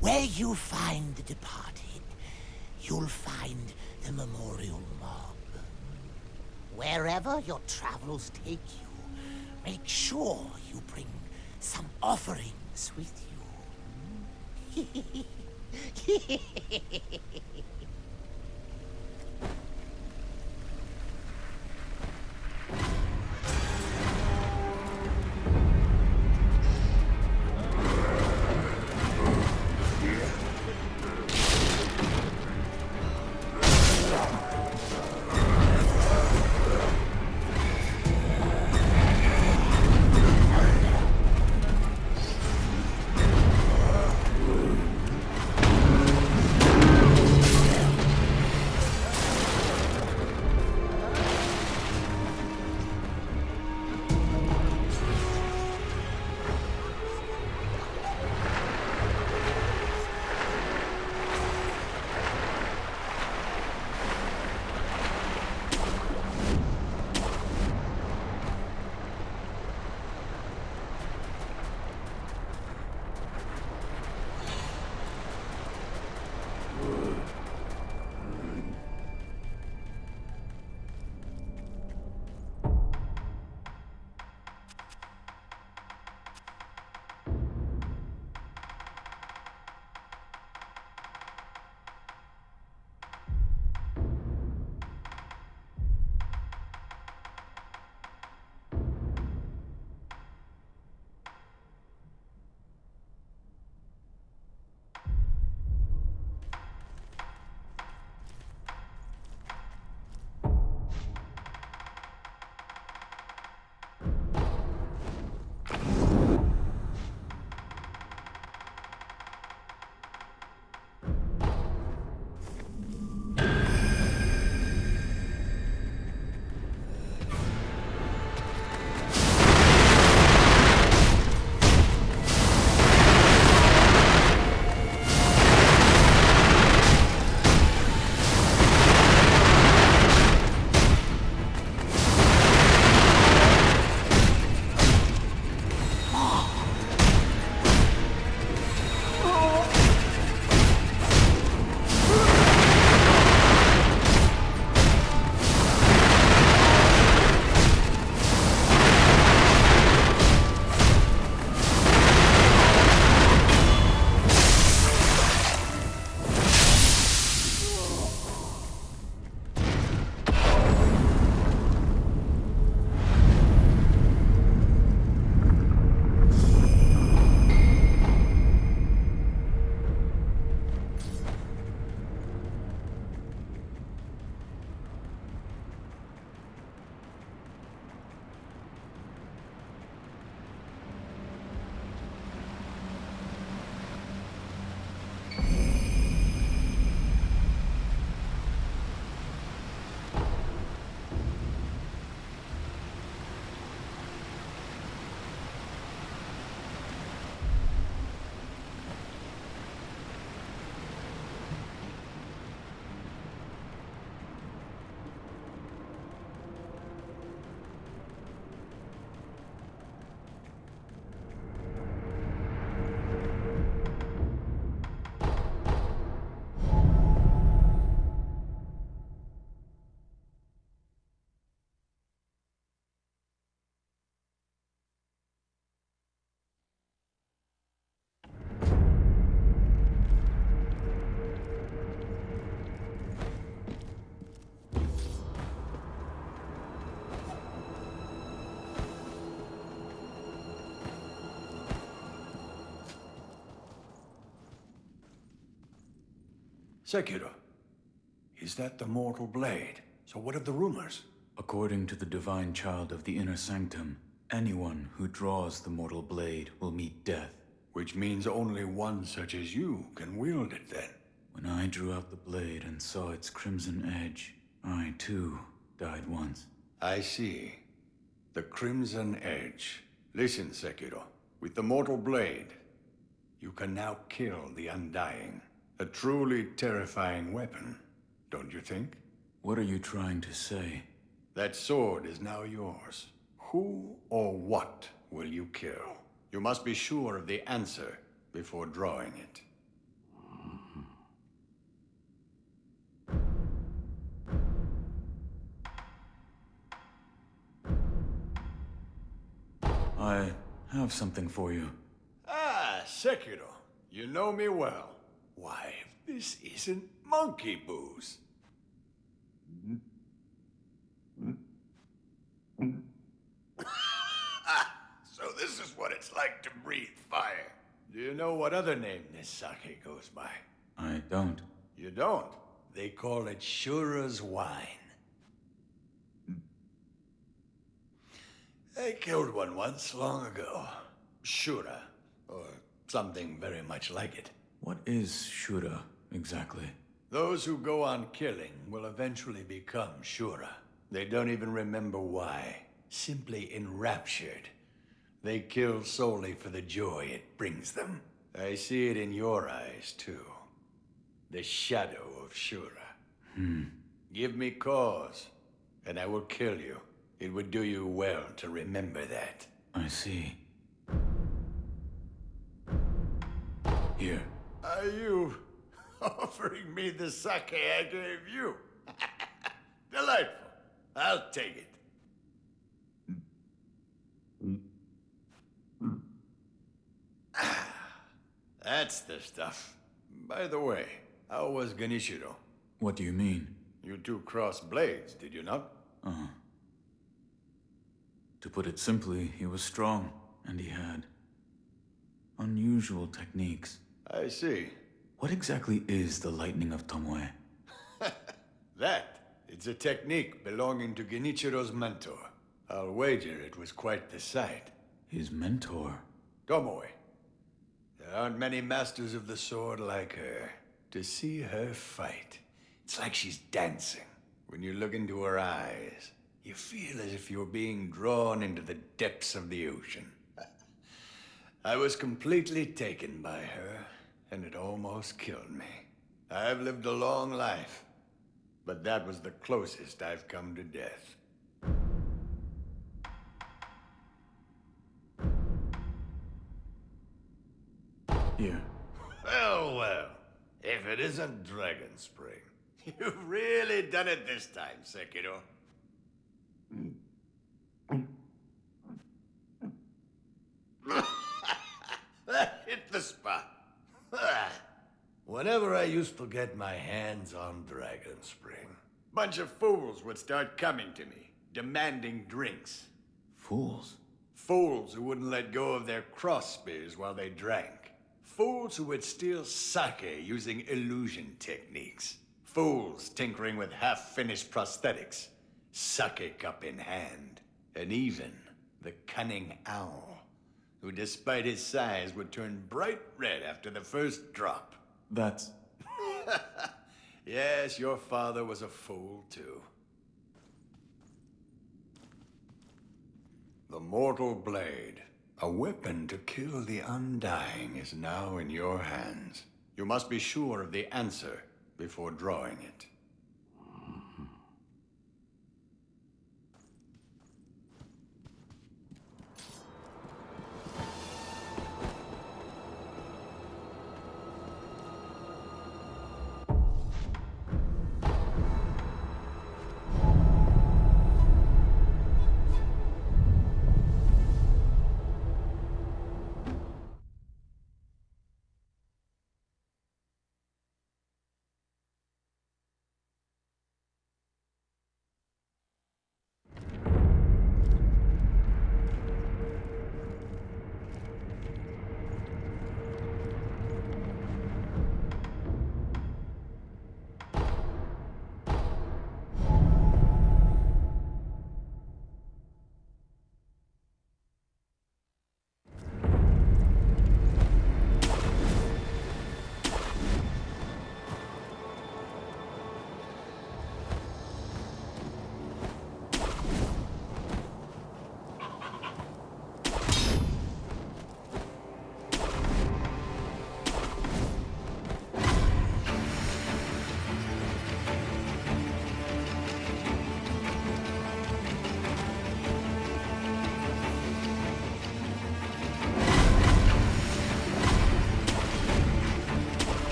Where you find the departed, you'll find the memorial mob. Wherever your travels take you, make sure you bring some offerings with you. Sekiro, Is that the mortal blade? So what of the rumors? According to the divine child of the inner sanctum, anyone who draws the mortal blade will meet death. Which means only one such as you can wield it then. When I drew out the blade and saw its crimson edge, I too died once. I see. The crimson edge. Listen, Sekiro. With the mortal blade, you can now kill the undying. A truly terrifying weapon, don't you think? What are you trying to say? That sword is now yours. Who or what will you kill? You must be sure of the answer before drawing it. I have something for you. Ah, Sekiro. You know me well. Why, this isn't monkey booze. So this is what it's like to breathe fire. Do you know what other name this sake goes by? I don't. You don't? They call it Shura's wine. I killed one once, long ago. Shura, or something very much like it. What is Shura, exactly? Those who go on killing will eventually become Shura. They don't even remember why. Simply enraptured. They kill solely for the joy it brings them. I see it in your eyes, too. The shadow of Shura. Give me cause, and I will kill you. It would do you well to remember that. I see. Here. Are you offering me the sake I gave you? Delightful. I'll take it. That's the stuff. By the way, how was Genichiro? What do you mean? You two crossed blades, did you not? Uh-huh. To put it simply, he was strong, and he had unusual techniques. I see. What exactly is the Lightning of Tomoe? It's a technique belonging to Genichiro's mentor. I'll wager it was quite the sight. His mentor? Tomoe. There aren't many masters of the sword like her. To see her fight, it's like she's dancing. When you look into her eyes, you feel as if you're being drawn into the depths of the ocean. I was completely taken by her, and it almost killed me. I've lived a long life, but that was the closest I've come to death. Here. Well, if it isn't Dragon Spring. You've really done it this time, Sekiro. That hit the spot. Whenever I used to get my hands on Dragon Spring, bunch of fools would start coming to me, demanding drinks. Fools? Fools who wouldn't let go of their cross spears while they drank. Fools who would steal sake using illusion techniques. Fools tinkering with half-finished prosthetics, sake cup in hand. And even the cunning owl, who despite his size would turn bright red after the first drop. That's... Yes, your father was a fool too. The mortal blade, a weapon to kill the undying, is now in your hands. You must be sure of the answer before drawing it.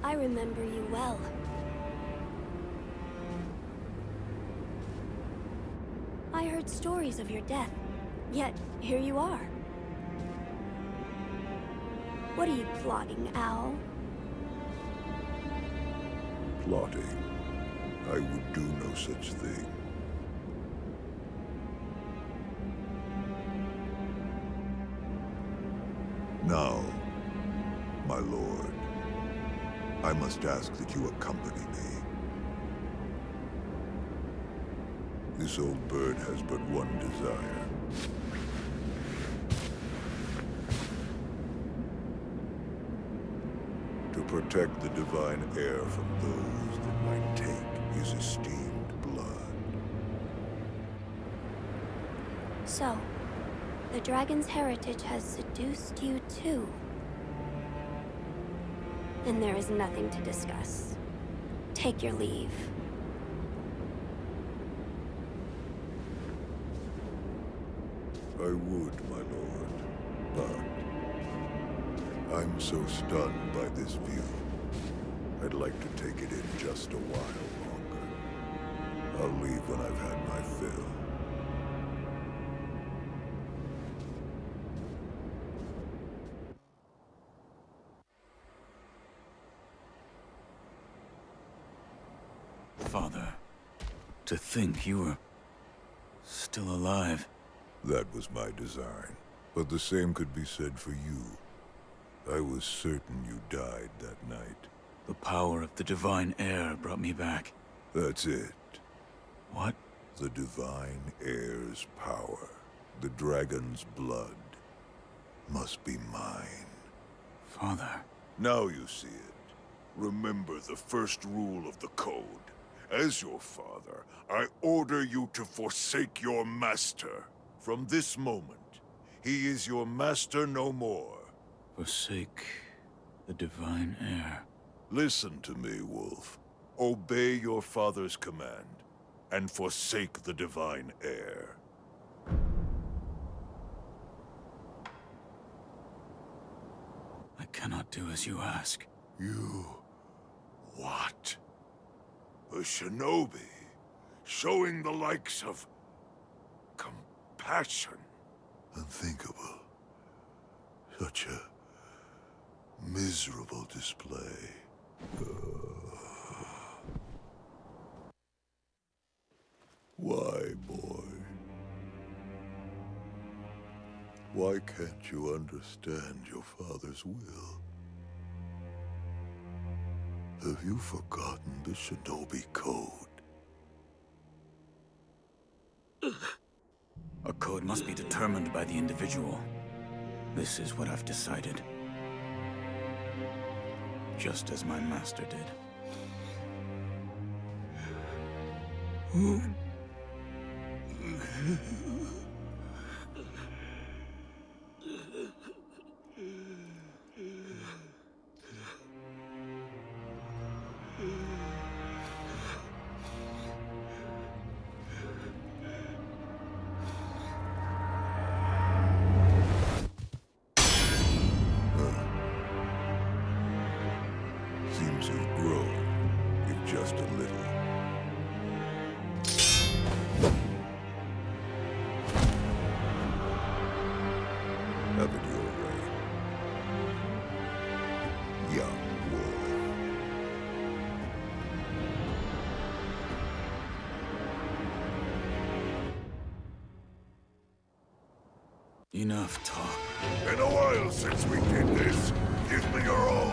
I remember you well. I heard stories of your death, yet here you are. What are you plotting, Owl? Plotting? I would do no such thing. Now, my lord, I must ask that you accompany me. This old bird has but one desire. To protect the divine heir from those that might take his esteemed blood. So, the dragon's heritage has seduced you too. Then there is nothing to discuss. Take your leave. I would, my lord, but I'm so stunned by this view. I'd like to take it in just a while longer. I'll leave when I've had my fill. Father, to think you were still alive. That was my design, but the same could be said for you. I was certain you died that night. The power of the divine heir brought me back. That's it. What? The divine heir's power, the dragon's blood, must be mine. Father. Now you see it. Remember the first rule of the code. As your father, I order you to forsake your master. From this moment, he is your master no more. Forsake the divine heir. Listen to me, Wolf. Obey your father's command, and forsake the divine heir. I cannot do as you ask. You... what? A shinobi, showing the likes of... compassion. Unthinkable. Such a miserable display. Why, boy? Why can't you understand your father's will? Have you forgotten the Shinobi Code? A code must be determined by the individual. This is what I've decided. Just as my master did. Seems you've grown, if just a little. Have it your way. Young wolf. Enough talk. Been a while since we did this. Give me your all.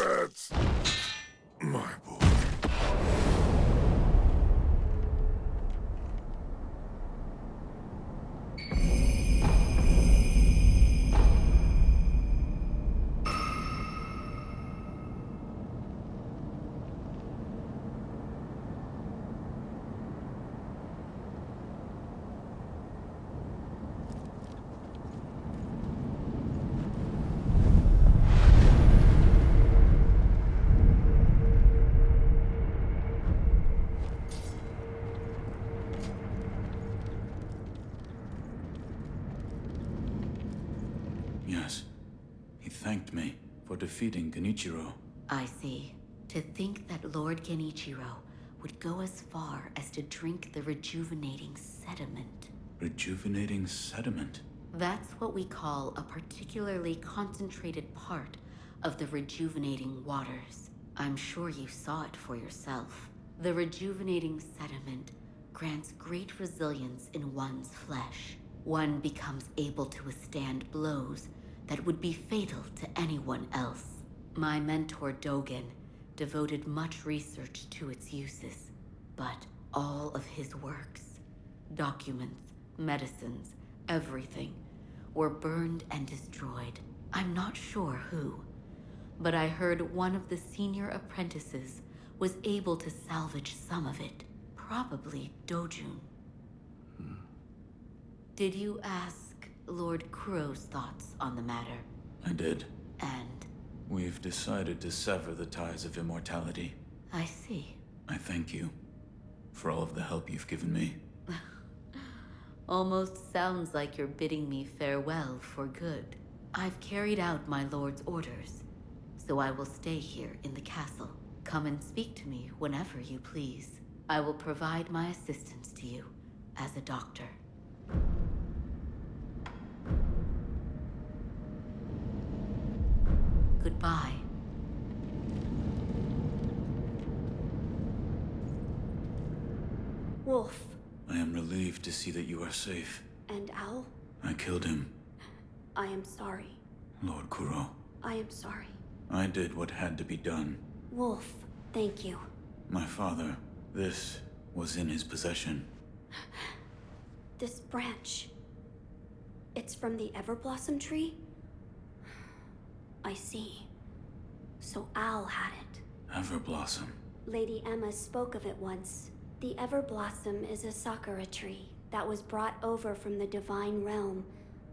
That's my boy. Yes. He thanked me for defeating Genichiro. I see. To think that Lord Genichiro would go as far as to drink the rejuvenating sediment. Rejuvenating sediment? That's what we call a particularly concentrated part of the rejuvenating waters. I'm sure you saw it for yourself. The rejuvenating sediment grants great resilience in one's flesh. One becomes able to withstand blows that would be fatal to anyone else. My mentor Dogen devoted much research to its uses, but all of his works, documents, medicines, everything, were burned and destroyed. I'm not sure who, but I heard one of the senior apprentices was able to salvage some of it, probably Dojun. Did you ask Lord Kuro's thoughts on the matter? I did. And? We've decided to sever the ties of immortality. I see. I thank you for all of the help you've given me. Almost sounds like you're bidding me farewell for good. I've carried out my lord's orders, so I will stay here in the castle. Come and speak to me whenever you please. I will provide my assistance to you as a doctor. Goodbye. Wolf. I am relieved to see that you are safe. And Owl? I killed him. I am sorry. Lord Kuro. I am sorry. I did what had to be done. Wolf, thank you. My father, this was in his possession. This branch. It's from the Everblossom tree? I see. So Owl had it. Everblossom. Lady Emma spoke of it once. The Everblossom is a sakura tree that was brought over from the Divine Realm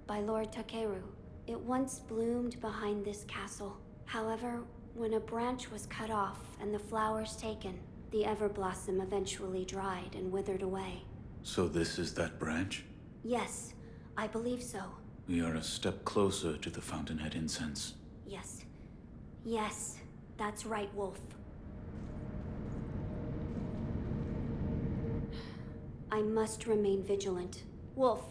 by Lord Takeru. It once bloomed behind this castle. However, when a branch was cut off and the flowers taken, the Everblossom eventually dried and withered away. So this is that branch? Yes, I believe so. We are a step closer to the Fountainhead Incense. Yes. Yes, that's right, Wolf. I must remain vigilant. Wolf,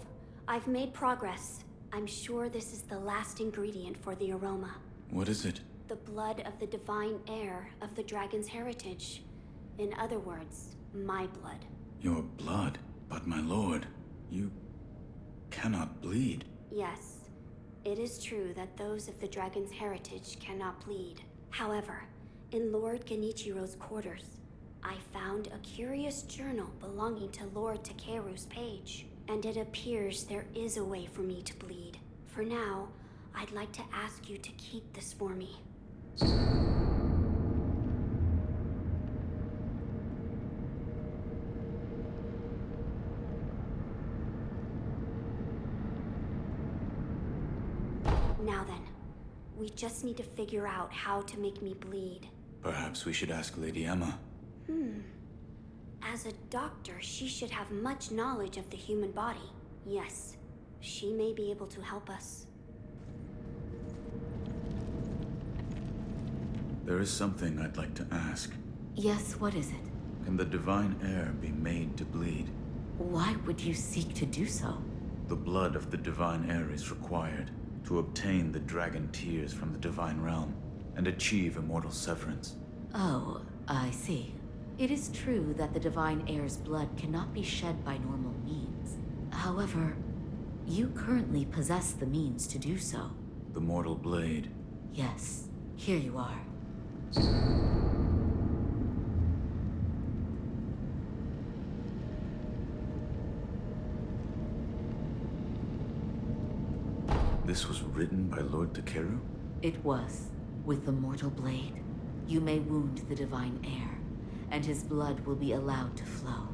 I've made progress. I'm sure this is the last ingredient for the aroma. What is it? The blood of the divine heir of the dragon's heritage. In other words, my blood. Your blood? But my lord, you cannot bleed. Yes, it is true that those of the dragon's heritage cannot bleed. However, in Lord Genichiro's quarters, I found a curious journal belonging to Lord Takeru's page, and it appears there is a way for me to bleed. For now, I'd like to ask you to keep this for me. Now then, we just need to figure out how to make me bleed. Perhaps we should ask Lady Emma. As a doctor, she should have much knowledge of the human body. Yes, she may be able to help us. There is something I'd like to ask. Yes, what is it? Can the divine heir be made to bleed? Why would you seek to do so? The blood of the divine heir is required to obtain the dragon tears from the divine realm and achieve immortal severance. Oh, I see. It is true that the divine heir's blood cannot be shed by normal means. However, you currently possess the means to do so. The mortal blade. Yes, here you are. This was written by Lord Takeru? It was. With the mortal blade, you may wound the divine heir, and his blood will be allowed to flow.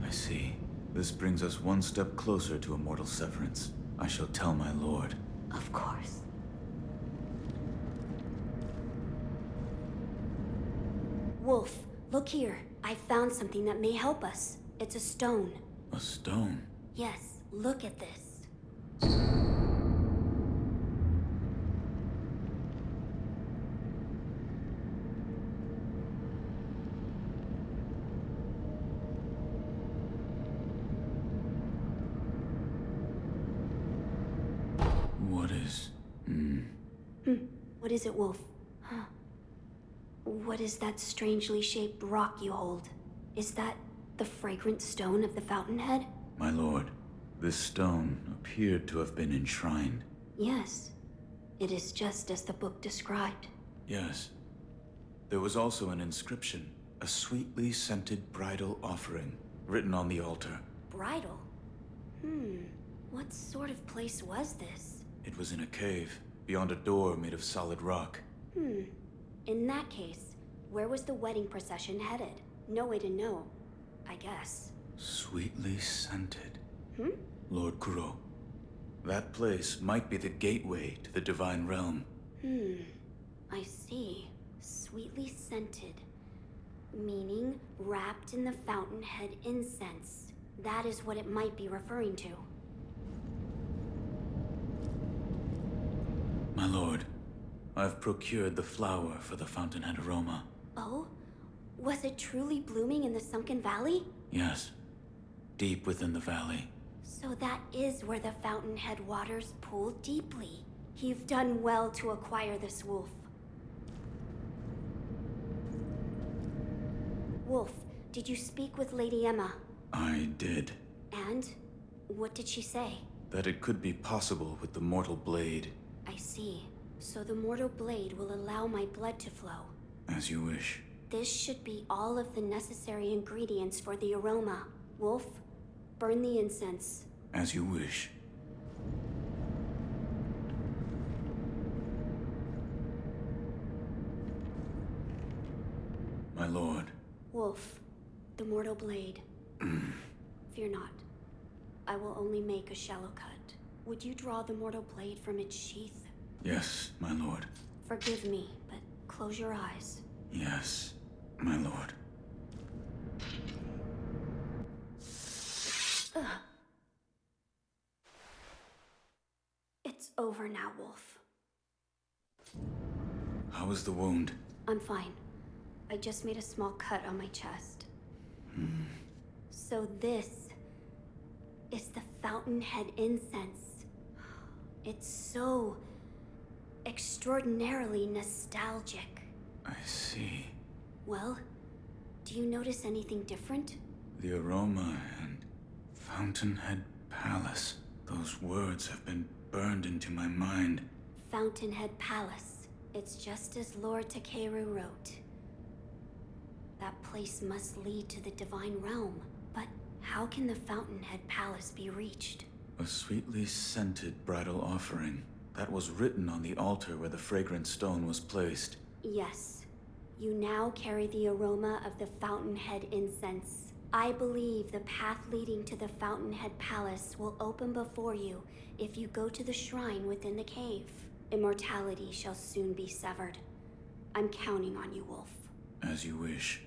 I see. This brings us one step closer to Immortal Severance. I shall tell my lord. Of course. Wolf, look here. I found something that may help us. It's a stone. A stone? Yes, look at this. What is... What is it, Wolf? Huh. What is that strangely shaped rock you hold? Is that the fragrant stone of the Fountainhead? My lord, this stone appeared to have been enshrined. Yes. It is just as the book described. Yes. There was also an inscription, a sweetly scented bridal offering, written on the altar. Bridal? What sort of place was this? It was in a cave, beyond a door made of solid rock. In that case, where was the wedding procession headed? No way to know, I guess. Sweetly scented. Lord Kuro. That place might be the gateway to the divine realm. I see. Sweetly scented. Meaning wrapped in the Fountainhead Incense. That is what it might be referring to. My lord, I've procured the flower for the Fountainhead aroma. Oh? Was it truly blooming in the sunken valley? Yes. Deep within the valley. So that is where the Fountainhead waters pool deeply. You've done well to acquire this, Wolf. Wolf, did you speak with Lady Emma? I did. And? What did she say? That it could be possible with the mortal blade. I see. So the mortal blade will allow my blood to flow. As you wish. This should be all of the necessary ingredients for the aroma. Wolf, burn the incense. As you wish. My lord. Wolf, the mortal blade. Fear not. I will only make a shallow cut. Would you draw the mortal blade from its sheath? Yes, my lord. Forgive me, but close your eyes. Yes, my lord. It's over now, Wolf. How is the wound? I'm fine. I just made a small cut on my chest. So this is the Fountainhead Incense. It's so extraordinarily nostalgic. I see. Well, do you notice anything different? The aroma and Fountainhead Palace. Those words have been burned into my mind. Fountainhead Palace. It's just as Lord Takeru wrote. That place must lead to the divine realm. But how can the Fountainhead Palace be reached? A sweetly scented bridal offering. That was written on the altar where the fragrant stone was placed. Yes. You now carry the aroma of the Fountainhead Incense. I believe the path leading to the Fountainhead Palace will open before you if you go to the shrine within the cave. Immortality shall soon be severed. I'm counting on you, Wolf. As you wish.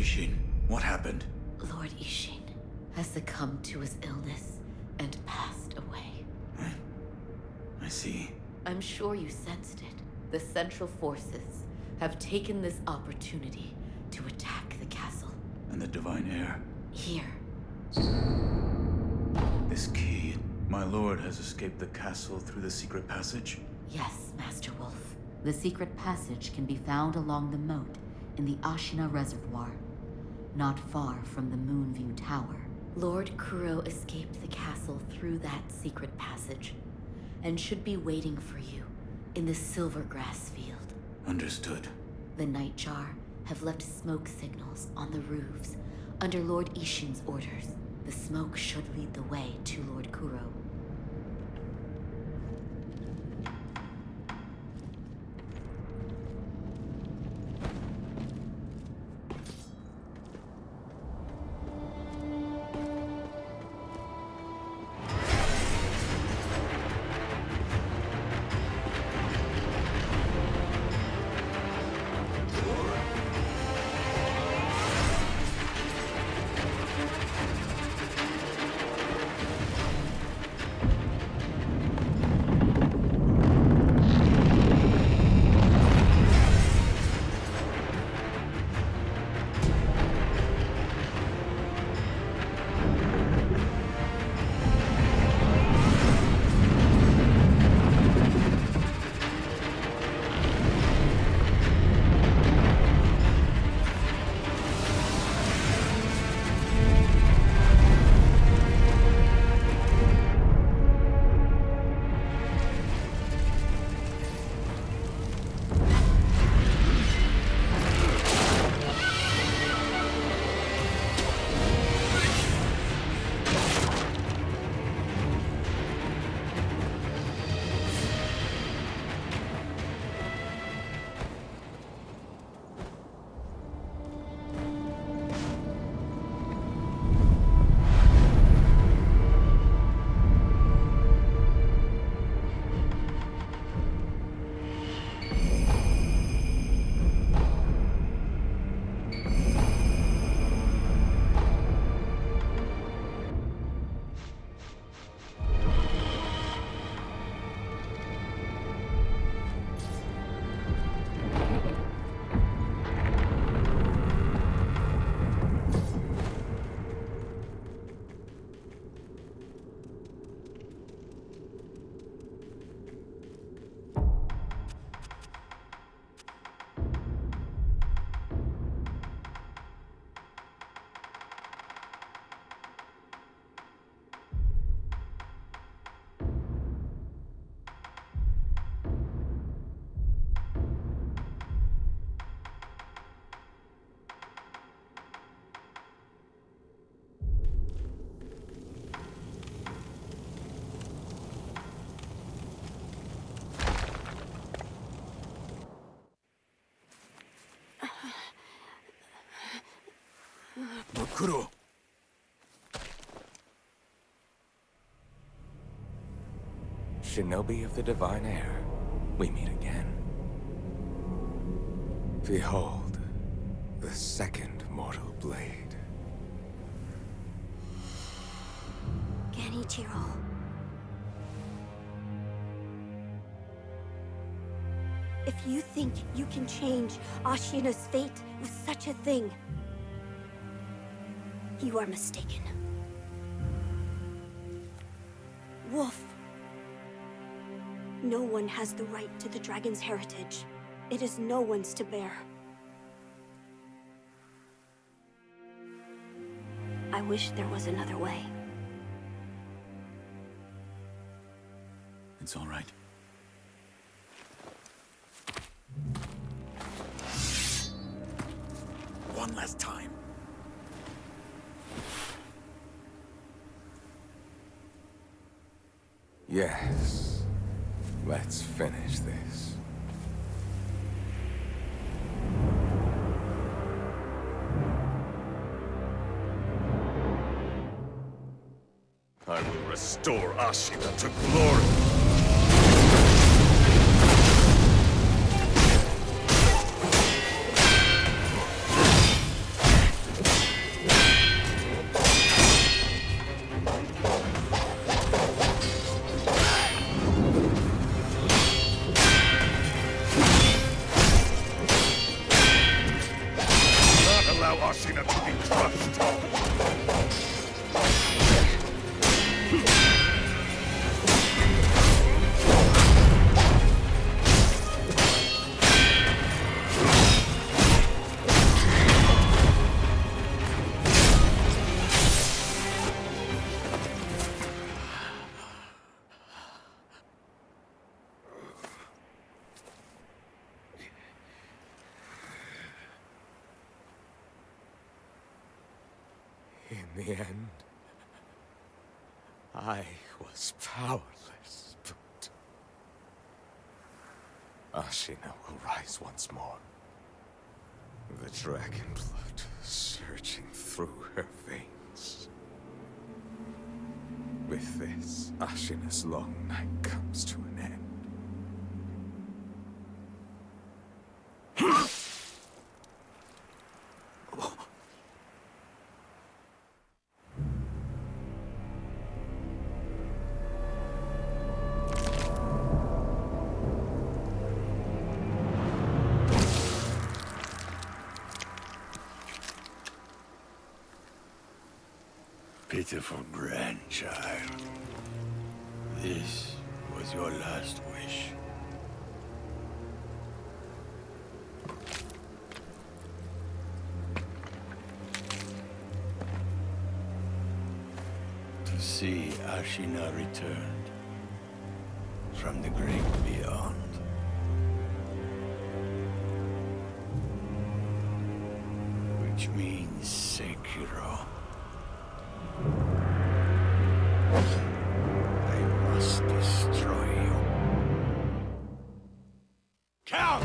Ishin, what happened? Lord Ishin has succumbed to his illness and passed away. I see. I'm sure you sensed it. The Central Forces have taken this opportunity to attack the castle. And the Divine Heir? Here. This key. My lord has escaped the castle through the secret passage? Yes, Master Wolf. The secret passage can be found along the moat in the Ashina Reservoir, not far from the Moonview Tower. Lord Kuro escaped the castle through that secret passage, and should be waiting for you in the Silvergrass Field. Understood. The Nightjar have left smoke signals on the roofs under Lord Ishin's orders. The smoke should lead the way to Lord Kuro. Kuro! Shinobi of the Divine Heir, we meet again. Behold, the second mortal blade. Genichiro. If you think you can change Ashina's fate with such a thing, you are mistaken. Wolf. No one has the right to the dragon's heritage. It is no one's to bear. I wish there was another way. It's all right. One last time. Yes. Let's finish this. I will restore Ashina to glory. In the end, I was powerless, but Ashina will rise once more. The dragon blood surging through her veins. With this, Ashina's long night comes to an end. Pitiful grandchild. This was your last wish. To see Ashina returned from the great beyond. Which means Sekiro. I must destroy you. Count!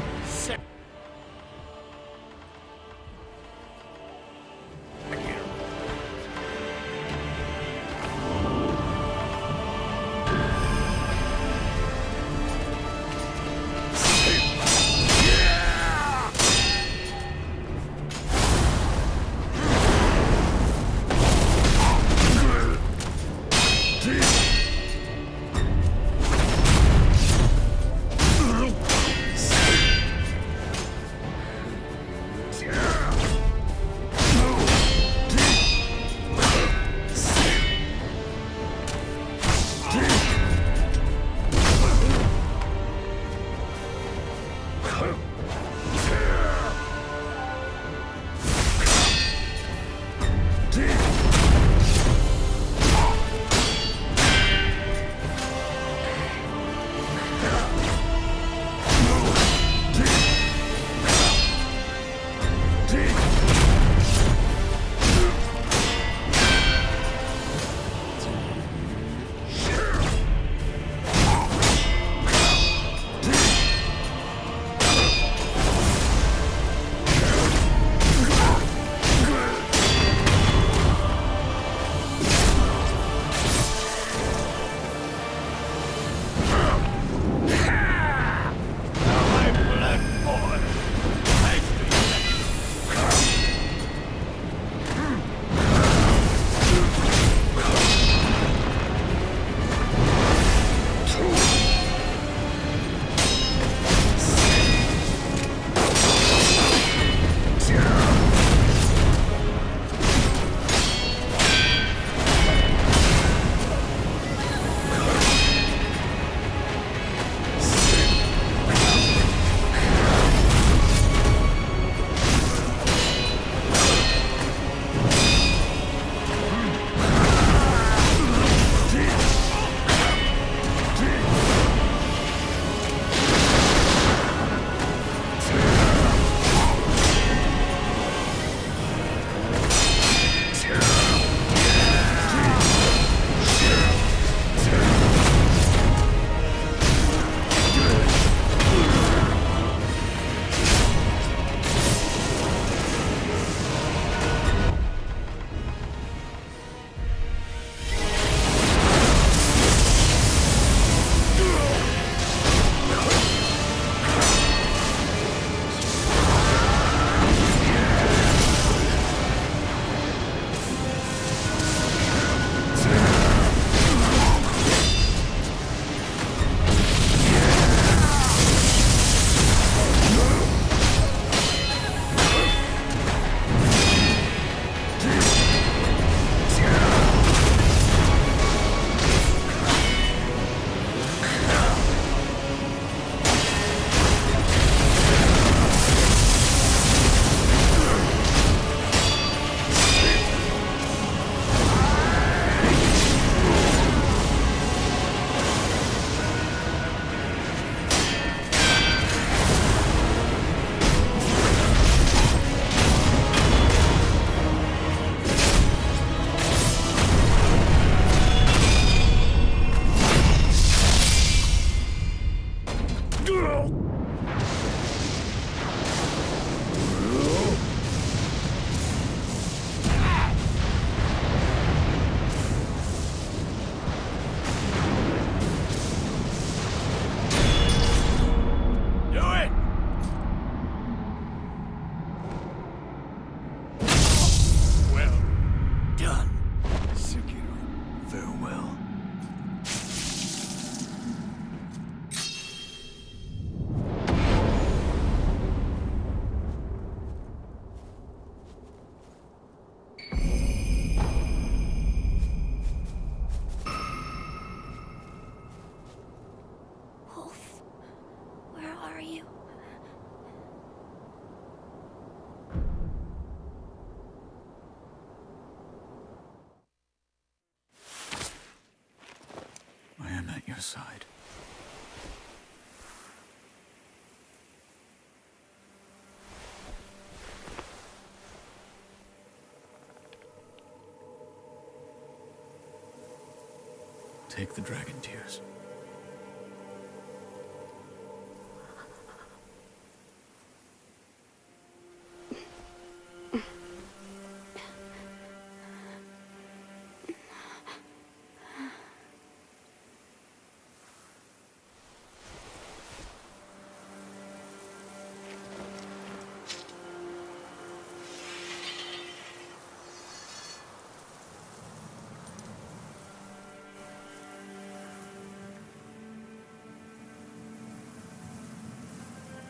aside. Take the dragon tears.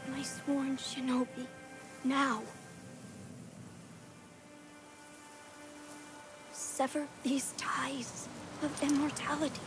My sworn shinobi. Now. Sever these ties of immortality.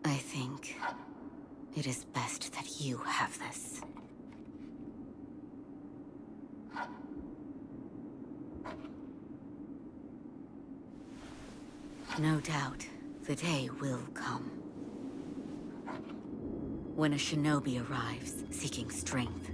I think it is best that you have this. No doubt, the day will come. When a shinobi arrives, seeking strength,